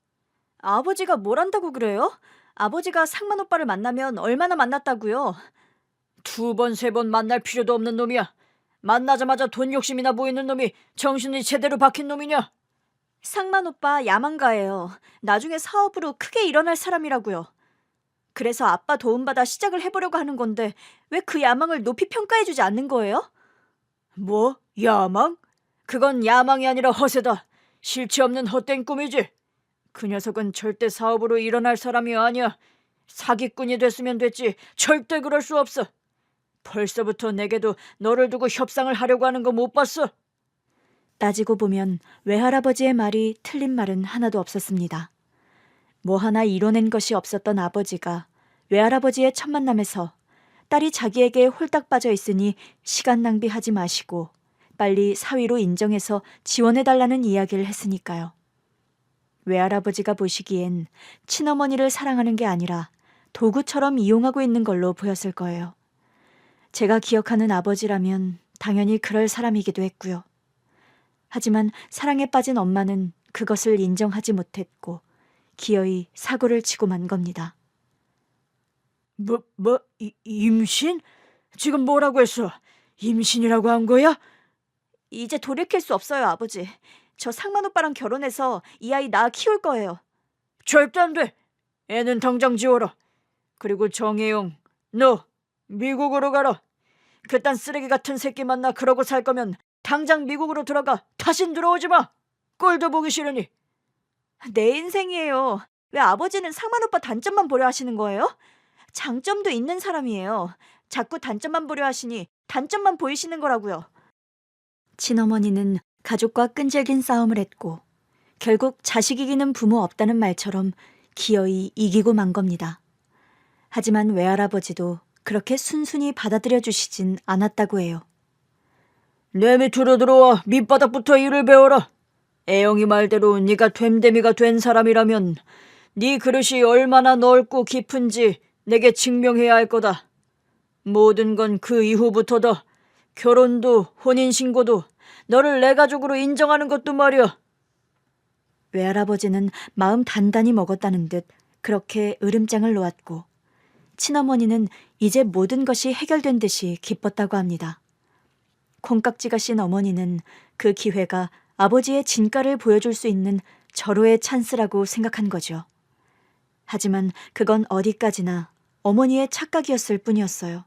아버지가 뭘 한다고 그래요? 아버지가 상만 오빠를 만나면 얼마나 만났다고요? 두 번, 세 번 만날 필요도 없는 놈이야. 만나자마자 돈 욕심이나 보이는 놈이 정신이 제대로 박힌 놈이냐? 상만 오빠 야망가예요. 나중에 사업으로 크게 일어날 사람이라고요. 그래서 아빠 도움받아 시작을 해보려고 하는 건데 왜 그 야망을 높이 평가해주지 않는 거예요? 뭐? 야망? 그건 야망이 아니라 허세다. 실체 없는 헛된 꿈이지. 그 녀석은 절대 사업으로 일어날 사람이 아니야. 사기꾼이 됐으면 됐지 절대 그럴 수 없어. 벌써부터 내게도 너를 두고 협상을 하려고 하는 거 못 봤어? 따지고 보면 외할아버지의 말이 틀린 말은 하나도 없었습니다. 뭐 하나 이뤄낸 것이 없었던 아버지가 외할아버지의 첫 만남에서 딸이 자기에게 홀딱 빠져 있으니 시간 낭비하지 마시고 빨리 사위로 인정해서 지원해달라는 이야기를 했으니까요. 외할아버지가 보시기엔 친어머니를 사랑하는 게 아니라 도구처럼 이용하고 있는 걸로 보였을 거예요. 제가 기억하는 아버지라면 당연히 그럴 사람이기도 했고요. 하지만 사랑에 빠진 엄마는 그것을 인정하지 못했고 기어이 사고를 치고 만 겁니다. 임신? 지금 뭐라고 했어? 임신이라고 한 거야? 이제 돌이킬 수 없어요, 아버지. 저 상만 오빠랑 결혼해서 이 아이 낳아 키울 거예요. 절대 안 돼. 애는 당장 지워라. 그리고 정혜영, 너 미국으로 가라. 그딴 쓰레기 같은 새끼 만나 그러고 살 거면 당장 미국으로 들어가. 다신 들어오지 마. 꼴도 보기 싫으니. 내 인생이에요. 왜 아버지는 상만 오빠 단점만 보려 하시는 거예요? 장점도 있는 사람이에요. 자꾸 단점만 보려 하시니 단점만 보이시는 거라고요. 친어머니는 가족과 끈질긴 싸움을 했고 결국 자식 이기는 부모 없다는 말처럼 기어이 이기고 만 겁니다. 하지만 외할아버지도 그렇게 순순히 받아들여 주시진 않았다고 해요. 내 밑으로 들어와 밑바닥부터 일을 배워라. 애영이 말대로 네가 됨됨이가 된 사람이라면 네 그릇이 얼마나 넓고 깊은지 내게 증명해야 할 거다. 모든 건 그 이후부터다. 결혼도 혼인신고도 너를 내 가족으로 인정하는 것도 말이야. 외할아버지는 마음 단단히 먹었다는 듯 그렇게 으름장을 놓았고 친어머니는 이제 모든 것이 해결된 듯이 기뻤다고 합니다. 콩깍지가 씬 어머니는 그 기회가 아버지의 진가를 보여줄 수 있는 절호의 찬스라고 생각한 거죠. 하지만 그건 어디까지나 어머니의 착각이었을 뿐이었어요.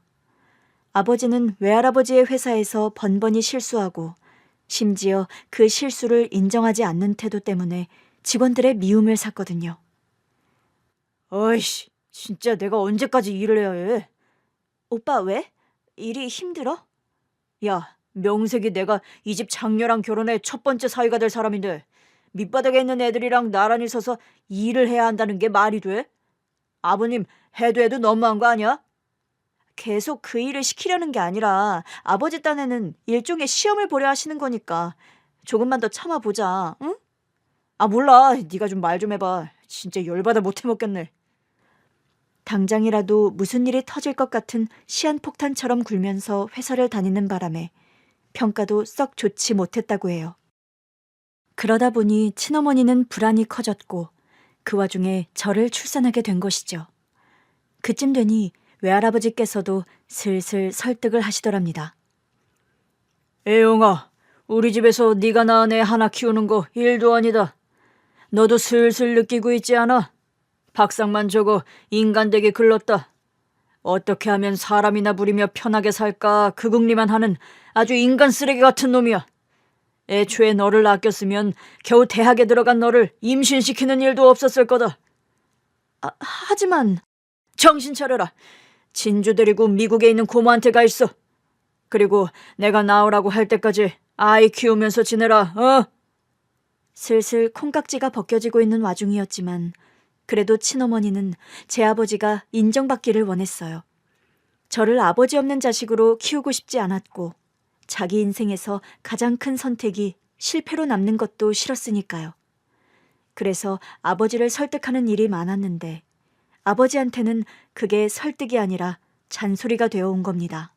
아버지는 외할아버지의 회사에서 번번이 실수하고 심지어 그 실수를 인정하지 않는 태도 때문에 직원들의 미움을 샀거든요. 어이씨, 진짜 내가 언제까지 일을 해야 해? 오빠 왜? 일이 힘들어? 야, 명색이 내가 이 집 장녀랑 결혼해 첫 번째 사위가 될 사람인데 밑바닥에 있는 애들이랑 나란히 서서 일을 해야 한다는 게 말이 돼? 아버님 해도 해도 너무한 거 아니야? 계속 그 일을 시키려는 게 아니라 아버지 딴에는 일종의 시험을 보려 하시는 거니까 조금만 더 참아보자, 응? 아 몰라, 네가 좀 말 좀 해봐. 진짜 열받아 못 해먹겠네. 당장이라도 무슨 일이 터질 것 같은 시한폭탄처럼 굴면서 회사를 다니는 바람에 평가도 썩 좋지 못했다고 해요. 그러다 보니 친어머니는 불안이 커졌고 그 와중에 저를 출산하게 된 것이죠. 그쯤 되니 외할아버지께서도 슬슬 설득을 하시더랍니다. 애영아, 우리 집에서 네가 낳은 애 하나 키우는 거 일도 아니다. 너도 슬슬 느끼고 있지 않아? 박상만 저거 인간되게 글렀다. 어떻게 하면 사람이나 부리며 편하게 살까 그 궁리만 하는 아주 인간 쓰레기 같은 놈이야. 애초에 너를 아꼈으면 겨우 대학에 들어간 너를 임신시키는 일도 없었을 거다. 하지만 정신 차려라. 진주 데리고 미국에 있는 고모한테 가 있어. 그리고 내가 나오라고 할 때까지 아이 키우면서 지내라. 슬슬 콩깍지가 벗겨지고 있는 와중이었지만 그래도 친어머니는 제 아버지가 인정받기를 원했어요. 저를 아버지 없는 자식으로 키우고 싶지 않았고 자기 인생에서 가장 큰 선택이 실패로 남는 것도 싫었으니까요. 그래서 아버지를 설득하는 일이 많았는데 아버지한테는 그게 설득이 아니라 잔소리가 되어 온 겁니다.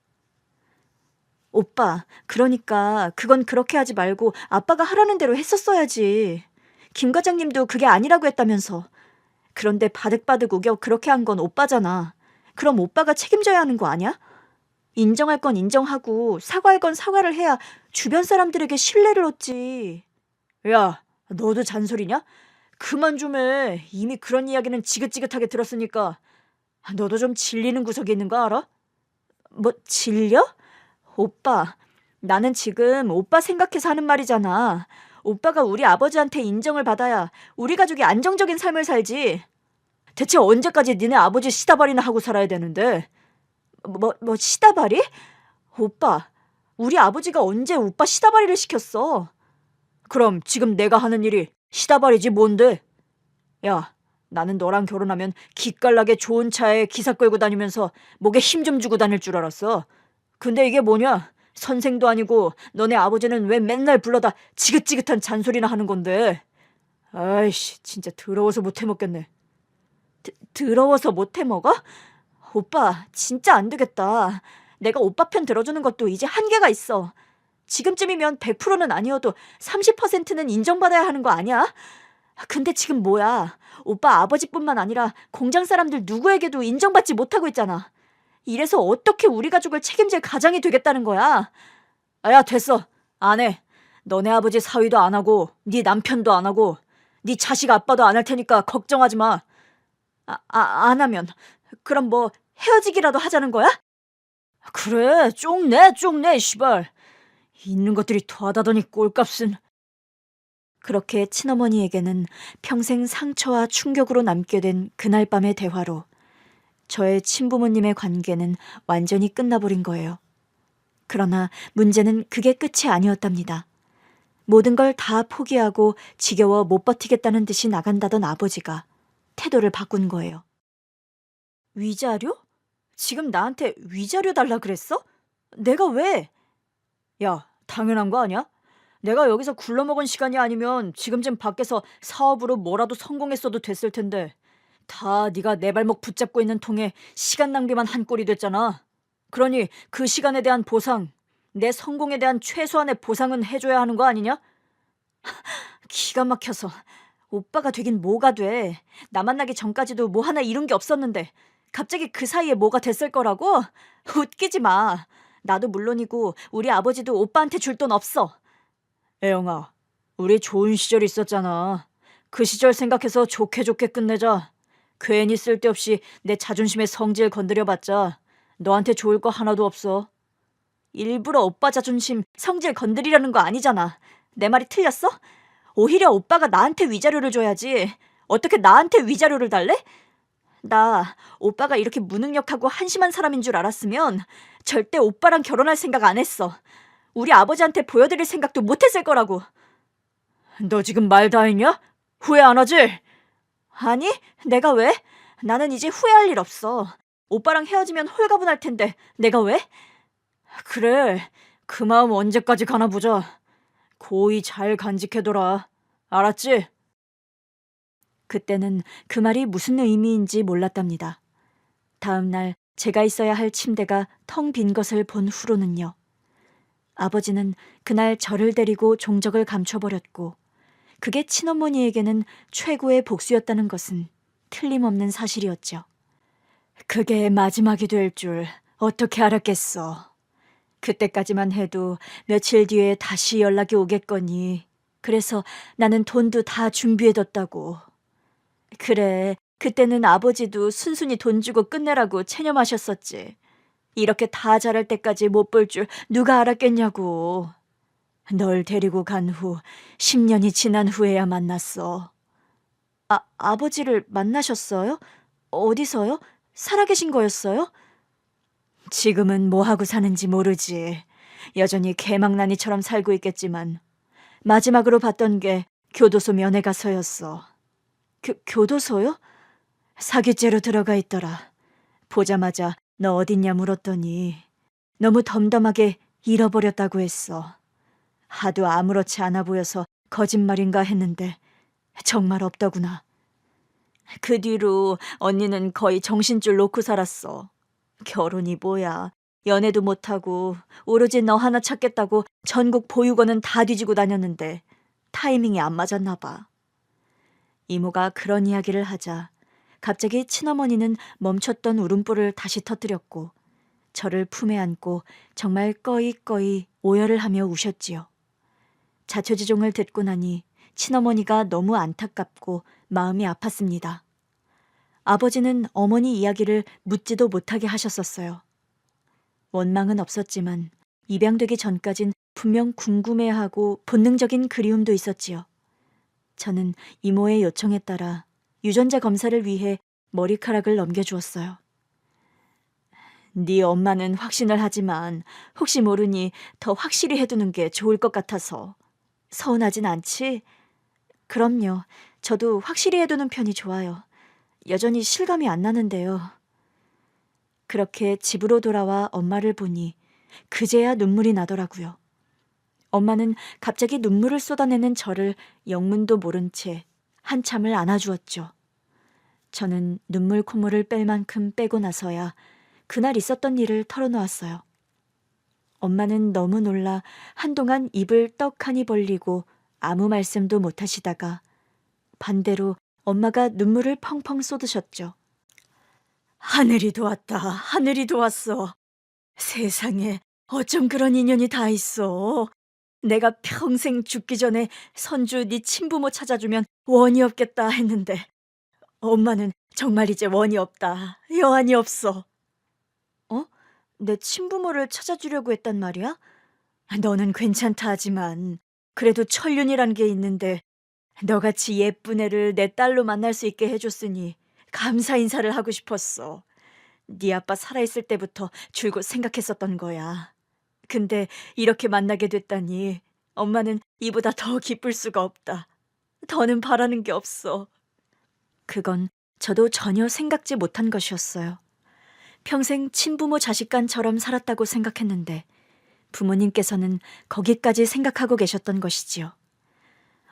오빠, 그러니까 그건 그렇게 하지 말고 아빠가 하라는 대로 했었어야지. 김 과장님도 그게 아니라고 했다면서. 그런데 바득바득 우겨 그렇게 한 건 오빠잖아. 그럼 오빠가 책임져야 하는 거 아니야? 인정할 건 인정하고 사과할 건 사과를 해야 주변 사람들에게 신뢰를 얻지. 야, 너도 잔소리냐? 그만 좀 해. 이미 그런 이야기는 지긋지긋하게 들었으니까. 너도 좀 질리는 구석이 있는 거 알아? 뭐 질려? 오빠, 나는 지금 오빠 생각해서 하는 말이잖아. 오빠가 우리 아버지한테 인정을 받아야 우리 가족이 안정적인 삶을 살지. 대체 언제까지 니네 아버지 시다발이나 하고 살아야 되는데. 뭐 시다발이? 오빠, 우리 아버지가 언제 오빠 시다발이를 시켰어? 그럼 지금 내가 하는 일이 시다발이지 뭔데? 야, 나는 너랑 결혼하면 기깔나게 좋은 차에 기사 끌고 다니면서 목에 힘 좀 주고 다닐 줄 알았어. 근데 이게 뭐냐? 선생도 아니고 너네 아버지는 왜 맨날 불러다 지긋지긋한 잔소리나 하는 건데. 아이씨, 진짜 더러워서 못 해먹겠네. 더러워서 못 해먹어? 오빠, 진짜 안 되겠다. 내가 오빠 편 들어주는 것도 이제 한계가 있어. 지금쯤이면 100%는 아니어도 30%는 인정받아야 하는 거 아니야? 근데 지금 뭐야? 오빠 아버지뿐만 아니라 공장 사람들 누구에게도 인정받지 못하고 있잖아. 이래서 어떻게 우리 가족을 책임질 가장이 되겠다는 거야? 야, 됐어. 안 해. 너네 아버지 사위도 안 하고 네 남편도 안 하고 네 자식 아빠도 안 할 테니까 걱정하지 마. 안 하면 그럼 뭐 헤어지기라도 하자는 거야? 그래, 쪽내 시발. 있는 것들이 더하다더니 꼴값은. 그렇게 친어머니에게는 평생 상처와 충격으로 남게 된 그날 밤의 대화로 저의 친부모님의 관계는 완전히 끝나버린 거예요. 그러나 문제는 그게 끝이 아니었답니다. 모든 걸 다 포기하고 지겨워 못 버티겠다는 듯이 나간다던 아버지가 태도를 바꾼 거예요. 위자료? 지금 나한테 위자료 달라 그랬어? 내가 왜? 야, 당연한 거 아니야? 내가 여기서 굴러먹은 시간이 아니면 지금쯤 밖에서 사업으로 뭐라도 성공했어도 됐을 텐데 다 네가 내 발목 붙잡고 있는 통에 시간 낭비만 한 꼴이 됐잖아. 그러니 그 시간에 대한 보상, 내 성공에 대한 최소한의 보상은 해줘야 하는 거 아니냐? 기가 막혀서. 오빠가 되긴 뭐가 돼. 나 만나기 전까지도 뭐 하나 이룬 게 없었는데 갑자기 그 사이에 뭐가 됐을 거라고? 웃기지 마. 나도 물론이고 우리 아버지도 오빠한테 줄 돈 없어. 애영아, 우리 좋은 시절 있었잖아. 그 시절 생각해서 좋게 끝내자. 괜히 쓸데없이 내 자존심에 성질 건드려봤자 너한테 좋을 거 하나도 없어. 일부러 오빠 자존심, 성질 건드리려는 거 아니잖아. 내 말이 틀렸어? 오히려 오빠가 나한테 위자료를 줘야지. 어떻게 나한테 위자료를 달래? 나 오빠가 이렇게 무능력하고 한심한 사람인 줄 알았으면 절대 오빠랑 결혼할 생각 안 했어. 우리 아버지한테 보여드릴 생각도 못 했을 거라고. 너 지금 말 다 했냐? 후회 안 하지? 아니, 내가 왜? 나는 이제 후회할 일 없어. 오빠랑 헤어지면 홀가분할 텐데 내가 왜? 그래, 그 마음 언제까지 가나 보자. 고이 잘 간직해둬라. 알았지? 그때는 그 말이 무슨 의미인지 몰랐답니다. 다음 날 제가 있어야 할 침대가 텅 빈 것을 본 후로는요. 아버지는 그날 저를 데리고 종적을 감춰버렸고 그게 친어머니에게는 최고의 복수였다는 것은 틀림없는 사실이었죠. 그게 마지막이 될 줄 어떻게 알았겠어. 그때까지만 해도 며칠 뒤에 다시 연락이 오겠거니. 그래서 나는 돈도 다 준비해뒀다고. 그래, 그때는 아버지도 순순히 돈 주고 끝내라고 체념하셨었지. 이렇게 다 자랄 때까지 못 볼 줄 누가 알았겠냐고. 널 데리고 간 후 10년이 지난 후에야 만났어. 아버지를 만나셨어요? 어디서요? 살아계신 거였어요? 지금은 뭐 하고 사는지 모르지. 여전히 개망나니처럼 살고 있겠지만 마지막으로 봤던 게 교도소 면회 가서였어. 교도소요? 사기죄로 들어가 있더라. 보자마자 너 어딨냐 물었더니 너무 덤덤하게 잃어버렸다고 했어. 하도 아무렇지 않아 보여서 거짓말인가 했는데 정말 없더구나. 그 뒤로 언니는 거의 정신줄 놓고 살았어. 결혼이 뭐야. 연애도 못하고 오로지 너 하나 찾겠다고 전국 보육원은 다 뒤지고 다녔는데 타이밍이 안 맞았나 봐. 이모가 그런 이야기를 하자 갑자기 친어머니는 멈췄던 울음보를 다시 터뜨렸고 저를 품에 안고 정말 꺼이꺼이 오열을 하며 우셨지요. 자초지종을 듣고 나니 친어머니가 너무 안타깝고 마음이 아팠습니다. 아버지는 어머니 이야기를 묻지도 못하게 하셨었어요. 원망은 없었지만 입양되기 전까진 분명 궁금해하고 본능적인 그리움도 있었지요. 저는 이모의 요청에 따라 유전자 검사를 위해 머리카락을 넘겨주었어요. 네 엄마는 확신을 하지만 혹시 모르니 더 확실히 해두는 게 좋을 것 같아서. 서운하진 않지? 그럼요. 저도 확실히 해두는 편이 좋아요. 여전히 실감이 안 나는데요. 그렇게 집으로 돌아와 엄마를 보니 그제야 눈물이 나더라고요. 엄마는 갑자기 눈물을 쏟아내는 저를 영문도 모른 채 한참을 안아주었죠. 저는 눈물 콧물을 뺄 만큼 빼고 나서야 그날 있었던 일을 털어놓았어요. 엄마는 너무 놀라 한동안 입을 떡하니 벌리고 아무 말씀도 못하시다가 반대로 엄마가 눈물을 펑펑 쏟으셨죠. 하늘이 도왔다. 하늘이 도왔어. 세상에 어쩜 그런 인연이 다 있어. 내가 평생 죽기 전에 선주 네 친부모 찾아주면 원이 없겠다 했는데 엄마는 정말 이제 원이 없다. 여한이 없어. 어? 내 친부모를 찾아주려고 했단 말이야? 너는 괜찮다 하지만 그래도 천륜이란 게 있는데 너같이 예쁜 애를 내 딸로 만날 수 있게 해줬으니 감사 인사를 하고 싶었어. 네 아빠 살아있을 때부터 줄곧 생각했었던 거야. 근데 이렇게 만나게 됐다니 엄마는 이보다 더 기쁠 수가 없다. 더는 바라는 게 없어. 그건 저도 전혀 생각지 못한 것이었어요. 평생 친부모 자식간처럼 살았다고 생각했는데 부모님께서는 거기까지 생각하고 계셨던 것이지요.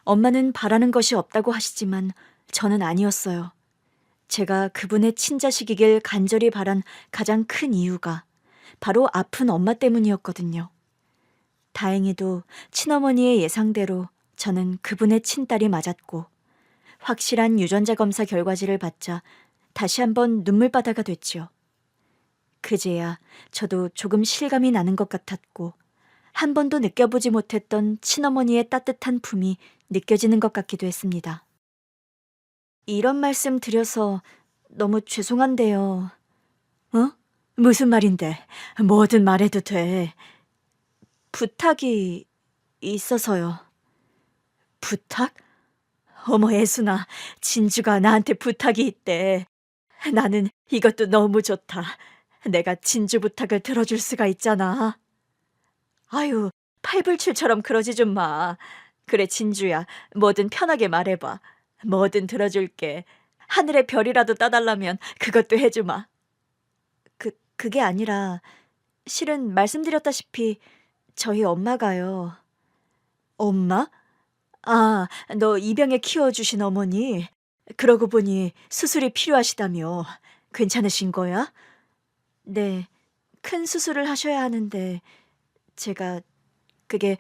엄마는 바라는 것이 없다고 하시지만 저는 아니었어요. 제가 그분의 친자식이길 간절히 바란 가장 큰 이유가 바로 아픈 엄마 때문이었거든요. 다행히도 친어머니의 예상대로 저는 그분의 친딸이 맞았고 확실한 유전자 검사 결과지를 받자 다시 한번 눈물바다가 됐지요. 그제야 저도 조금 실감이 나는 것 같았고 한 번도 느껴보지 못했던 친어머니의 따뜻한 품이 느껴지는 것 같기도 했습니다. 이런 말씀 드려서 너무 죄송한데요. 어? 무슨 말인데? 뭐든 말해도 돼. 부탁이 있어서요. 부탁? 어머 애순아, 진주가 나한테 부탁이 있대. 나는 이것도 너무 좋다. 내가 진주 부탁을 들어줄 수가 있잖아. 아유, 팔불출처럼 그러지 좀 마. 그래 진주야, 뭐든 편하게 말해봐. 뭐든 들어줄게. 하늘의 별이라도 따달라면 그것도 해주마. 그게 아니라 실은 말씀드렸다시피 저희 엄마가요. 엄마? 아, 너 입양에 키워주신 어머니? 그러고 보니 수술이 필요하시다며. 괜찮으신 거야? 네, 큰 수술을 하셔야 하는데 제가 그게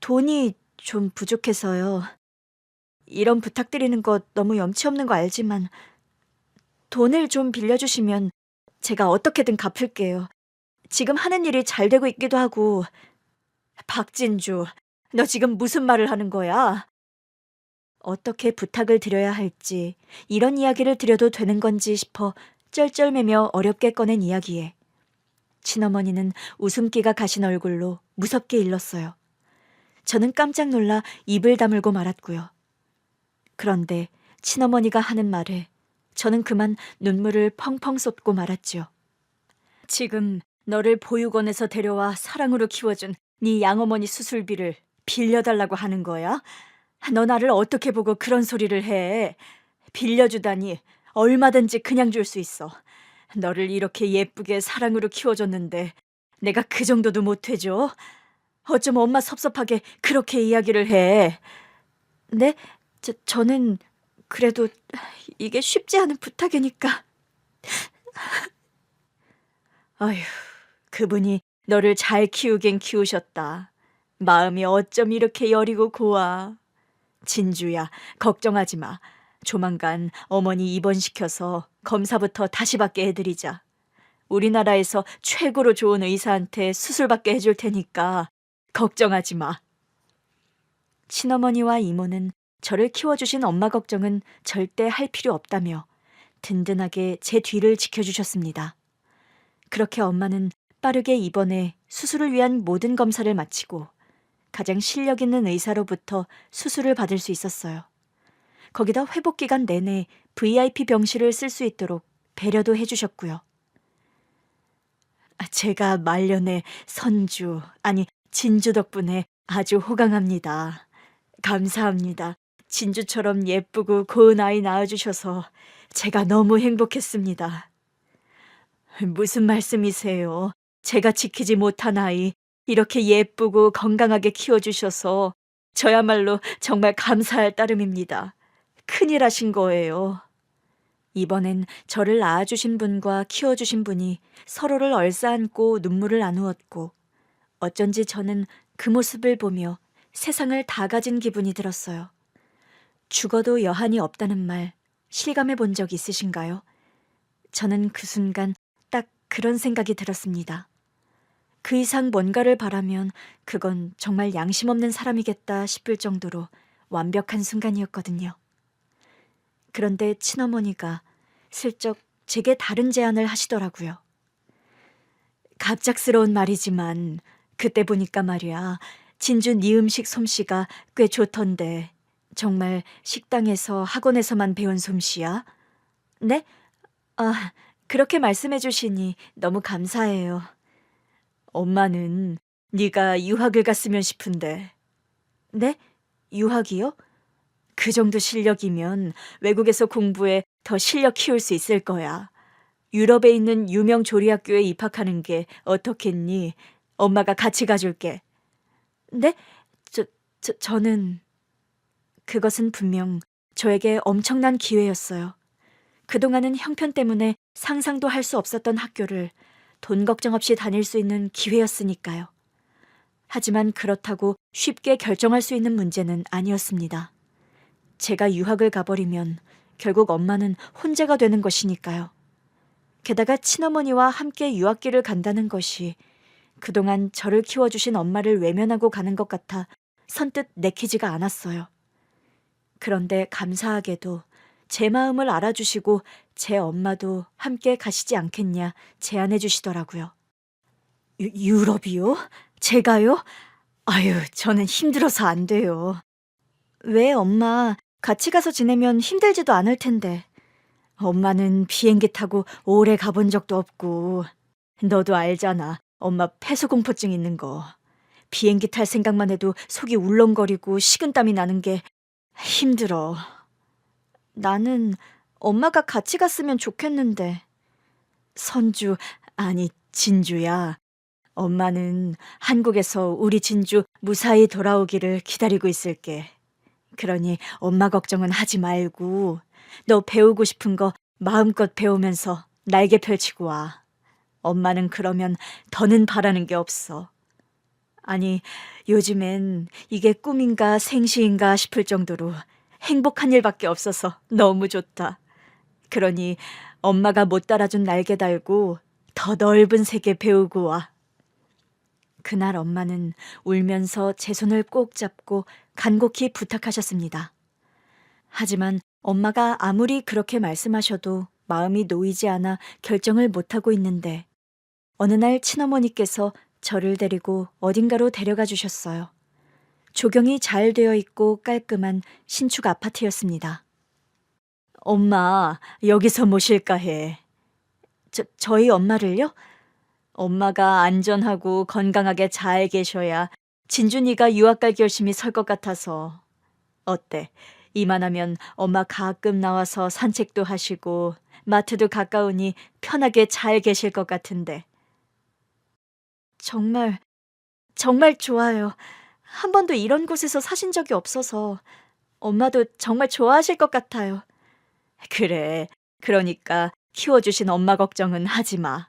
돈이 좀 부족해서요. 이런 부탁드리는 거 너무 염치 없는 거 알지만 돈을 좀 빌려주시면 제가 어떻게든 갚을게요. 지금 하는 일이 잘 되고 있기도 하고. 박진주, 너 지금 무슨 말을 하는 거야? 어떻게 부탁을 드려야 할지, 이런 이야기를 드려도 되는 건지 싶어 쩔쩔매며 어렵게 꺼낸 이야기에 친어머니는 웃음기가 가신 얼굴로 무섭게 일렀어요. 저는 깜짝 놀라 입을 다물고 말았고요. 그런데 친어머니가 하는 말에 저는 그만 눈물을 펑펑 쏟고 말았지요. 지금 너를 보육원에서 데려와 사랑으로 키워준 네 양어머니 수술비를 빌려달라고 하는 거야? 너 나를 어떻게 보고 그런 소리를 해? 빌려주다니 얼마든지 그냥 줄 수 있어. 너를 이렇게 예쁘게 사랑으로 키워줬는데 내가 그 정도도 못 해줘? 어쩜 엄마 섭섭하게 그렇게 이야기를 해? 네? 저는 그래도 이게 쉽지 않은 부탁이니까. 아휴, 그분이 너를 잘 키우긴 키우셨다. 마음이 어쩜 이렇게 여리고 고와. 진주야, 걱정하지 마. 조만간 어머니 입원시켜서 검사부터 다시 받게 해드리자. 우리나라에서 최고로 좋은 의사한테 수술받게 해줄 테니까 걱정하지 마. 친어머니와 이모는 저를 키워주신 엄마 걱정은 절대 할 필요 없다며 든든하게 제 뒤를 지켜주셨습니다. 그렇게 엄마는 빠르게 입원해 수술을 위한 모든 검사를 마치고 가장 실력 있는 의사로부터 수술을 받을 수 있었어요. 거기다 회복 기간 내내 VIP 병실을 쓸 수 있도록 배려도 해주셨고요. 제가 말년에 선주, 아니 진주 덕분에 아주 호강합니다. 감사합니다. 진주처럼 예쁘고 고운 아이 낳아주셔서 제가 너무 행복했습니다. 무슨 말씀이세요? 제가 지키지 못한 아이 이렇게 예쁘고 건강하게 키워주셔서 저야말로 정말 감사할 따름입니다. 큰일 하신 거예요. 이번엔 저를 낳아주신 분과 키워주신 분이 서로를 얼싸안고 눈물을 나누었고 어쩐지 저는 그 모습을 보며 세상을 다 가진 기분이 들었어요. 죽어도 여한이 없다는 말 실감해 본 적 있으신가요? 저는 그 순간 딱 그런 생각이 들었습니다. 그 이상 뭔가를 바라면 그건 정말 양심 없는 사람이겠다 싶을 정도로 완벽한 순간이었거든요. 그런데 친어머니가 슬쩍 제게 다른 제안을 하시더라고요. 갑작스러운 말이지만 그때 보니까 말이야, 진주 네 음식 솜씨가 꽤 좋던데 정말 식당에서 학원에서만 배운 솜씨야? 네? 아, 그렇게 말씀해 주시니 너무 감사해요. 엄마는 네가 유학을 갔으면 싶은데. 네? 유학이요? 그 정도 실력이면 외국에서 공부해 더 실력 키울 수 있을 거야. 유럽에 있는 유명 조리학교에 입학하는 게 어떻겠니? 엄마가 같이 가줄게. 네? 저는 그것은 분명 저에게 엄청난 기회였어요. 그동안은 형편 때문에 상상도 할 수 없었던 학교를 돈 걱정 없이 다닐 수 있는 기회였으니까요. 하지만 그렇다고 쉽게 결정할 수 있는 문제는 아니었습니다. 제가 유학을 가버리면 결국 엄마는 혼자가 되는 것이니까요. 게다가 친어머니와 함께 유학길을 간다는 것이 그동안 저를 키워주신 엄마를 외면하고 가는 것 같아 선뜻 내키지가 않았어요. 그런데 감사하게도 제 마음을 알아주시고 제 엄마도 함께 가시지 않겠냐 제안해 주시더라고요. 유럽이요? 제가요? 아유, 저는 힘들어서 안 돼요. 왜 엄마, 같이 가서 지내면 힘들지도 않을 텐데. 엄마는 비행기 타고 오래 가본 적도 없고. 너도 알잖아. 엄마 폐소공포증 있는 거. 비행기 탈 생각만 해도 속이 울렁거리고 식은땀이 나는 게 힘들어. 나는 엄마가 같이 갔으면 좋겠는데. 선주, 아니 진주야. 엄마는 한국에서 우리 진주 무사히 돌아오기를 기다리고 있을게. 그러니 엄마 걱정은 하지 말고 너 배우고 싶은 거 마음껏 배우면서 날개 펼치고 와. 엄마는 그러면 더는 바라는 게 없어. 아니, 요즘엔 이게 꿈인가 생시인가 싶을 정도로 행복한 일밖에 없어서 너무 좋다. 그러니 엄마가 못 따라준 날개 달고 더 넓은 세계 배우고 와. 그날 엄마는 울면서 제 손을 꼭 잡고 간곡히 부탁하셨습니다. 하지만 엄마가 아무리 그렇게 말씀하셔도 마음이 놓이지 않아 결정을 못하고 있는데 어느 날 친어머니께서 저를 데리고 어딘가로 데려가 주셨어요. 조경이 잘 되어 있고 깔끔한 신축 아파트였습니다. 엄마, 여기서 모실까 해. 저희 엄마를요? 엄마가 안전하고 건강하게 잘 계셔야 진준이가 유학 갈 결심이 설 것 같아서. 어때? 이만하면 엄마 가끔 나와서 산책도 하시고 마트도 가까우니 편하게 잘 계실 것 같은데. 정말, 정말 좋아요. 한 번도 이런 곳에서 사신 적이 없어서 엄마도 정말 좋아하실 것 같아요. 그래. 그러니까 키워주신 엄마 걱정은 하지 마.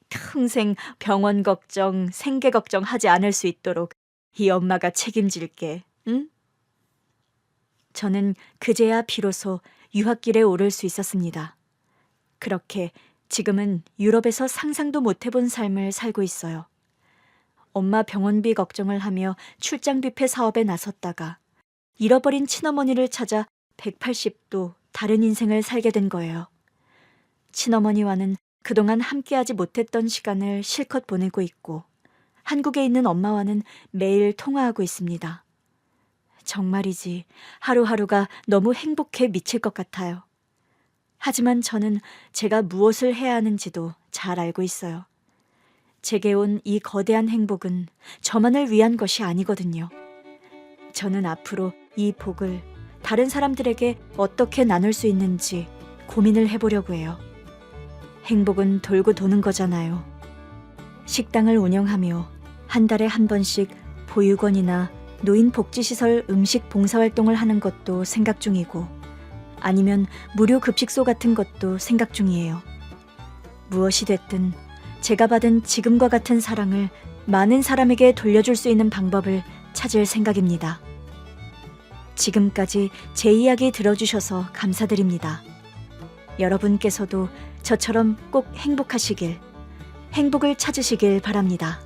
평생 병원 걱정, 생계 걱정 하지 않을 수 있도록 이 엄마가 책임질게. 응? 저는 그제야 비로소 유학길에 오를 수 있었습니다. 그렇게 지금은 유럽에서 상상도 못 해본 삶을 살고 있어요. 엄마 병원비 걱정을 하며 출장 뷔페 사업에 나섰다가 잃어버린 친어머니를 찾아 180도 다른 인생을 살게 된 거예요. 친어머니와는 그동안 함께하지 못했던 시간을 실컷 보내고 있고 한국에 있는 엄마와는 매일 통화하고 있습니다. 정말이지 하루하루가 너무 행복해 미칠 것 같아요. 하지만 저는 제가 무엇을 해야 하는지도 잘 알고 있어요. 제게 온 이 거대한 행복은 저만을 위한 것이 아니거든요. 저는 앞으로 이 복을 다른 사람들에게 어떻게 나눌 수 있는지 고민을 해보려고 해요. 행복은 돌고 도는 거잖아요. 식당을 운영하며 한 달에 한 번씩 보육원이나 노인복지시설 음식 봉사활동을 하는 것도 생각 중이고 아니면 무료 급식소 같은 것도 생각 중이에요. 무엇이 됐든 제가 받은 지금과 같은 사랑을 많은 사람에게 돌려줄 수 있는 방법을 찾을 생각입니다. 지금까지 제 이야기 들어주셔서 감사드립니다. 여러분께서도 저처럼 꼭 행복하시길, 행복을 찾으시길 바랍니다.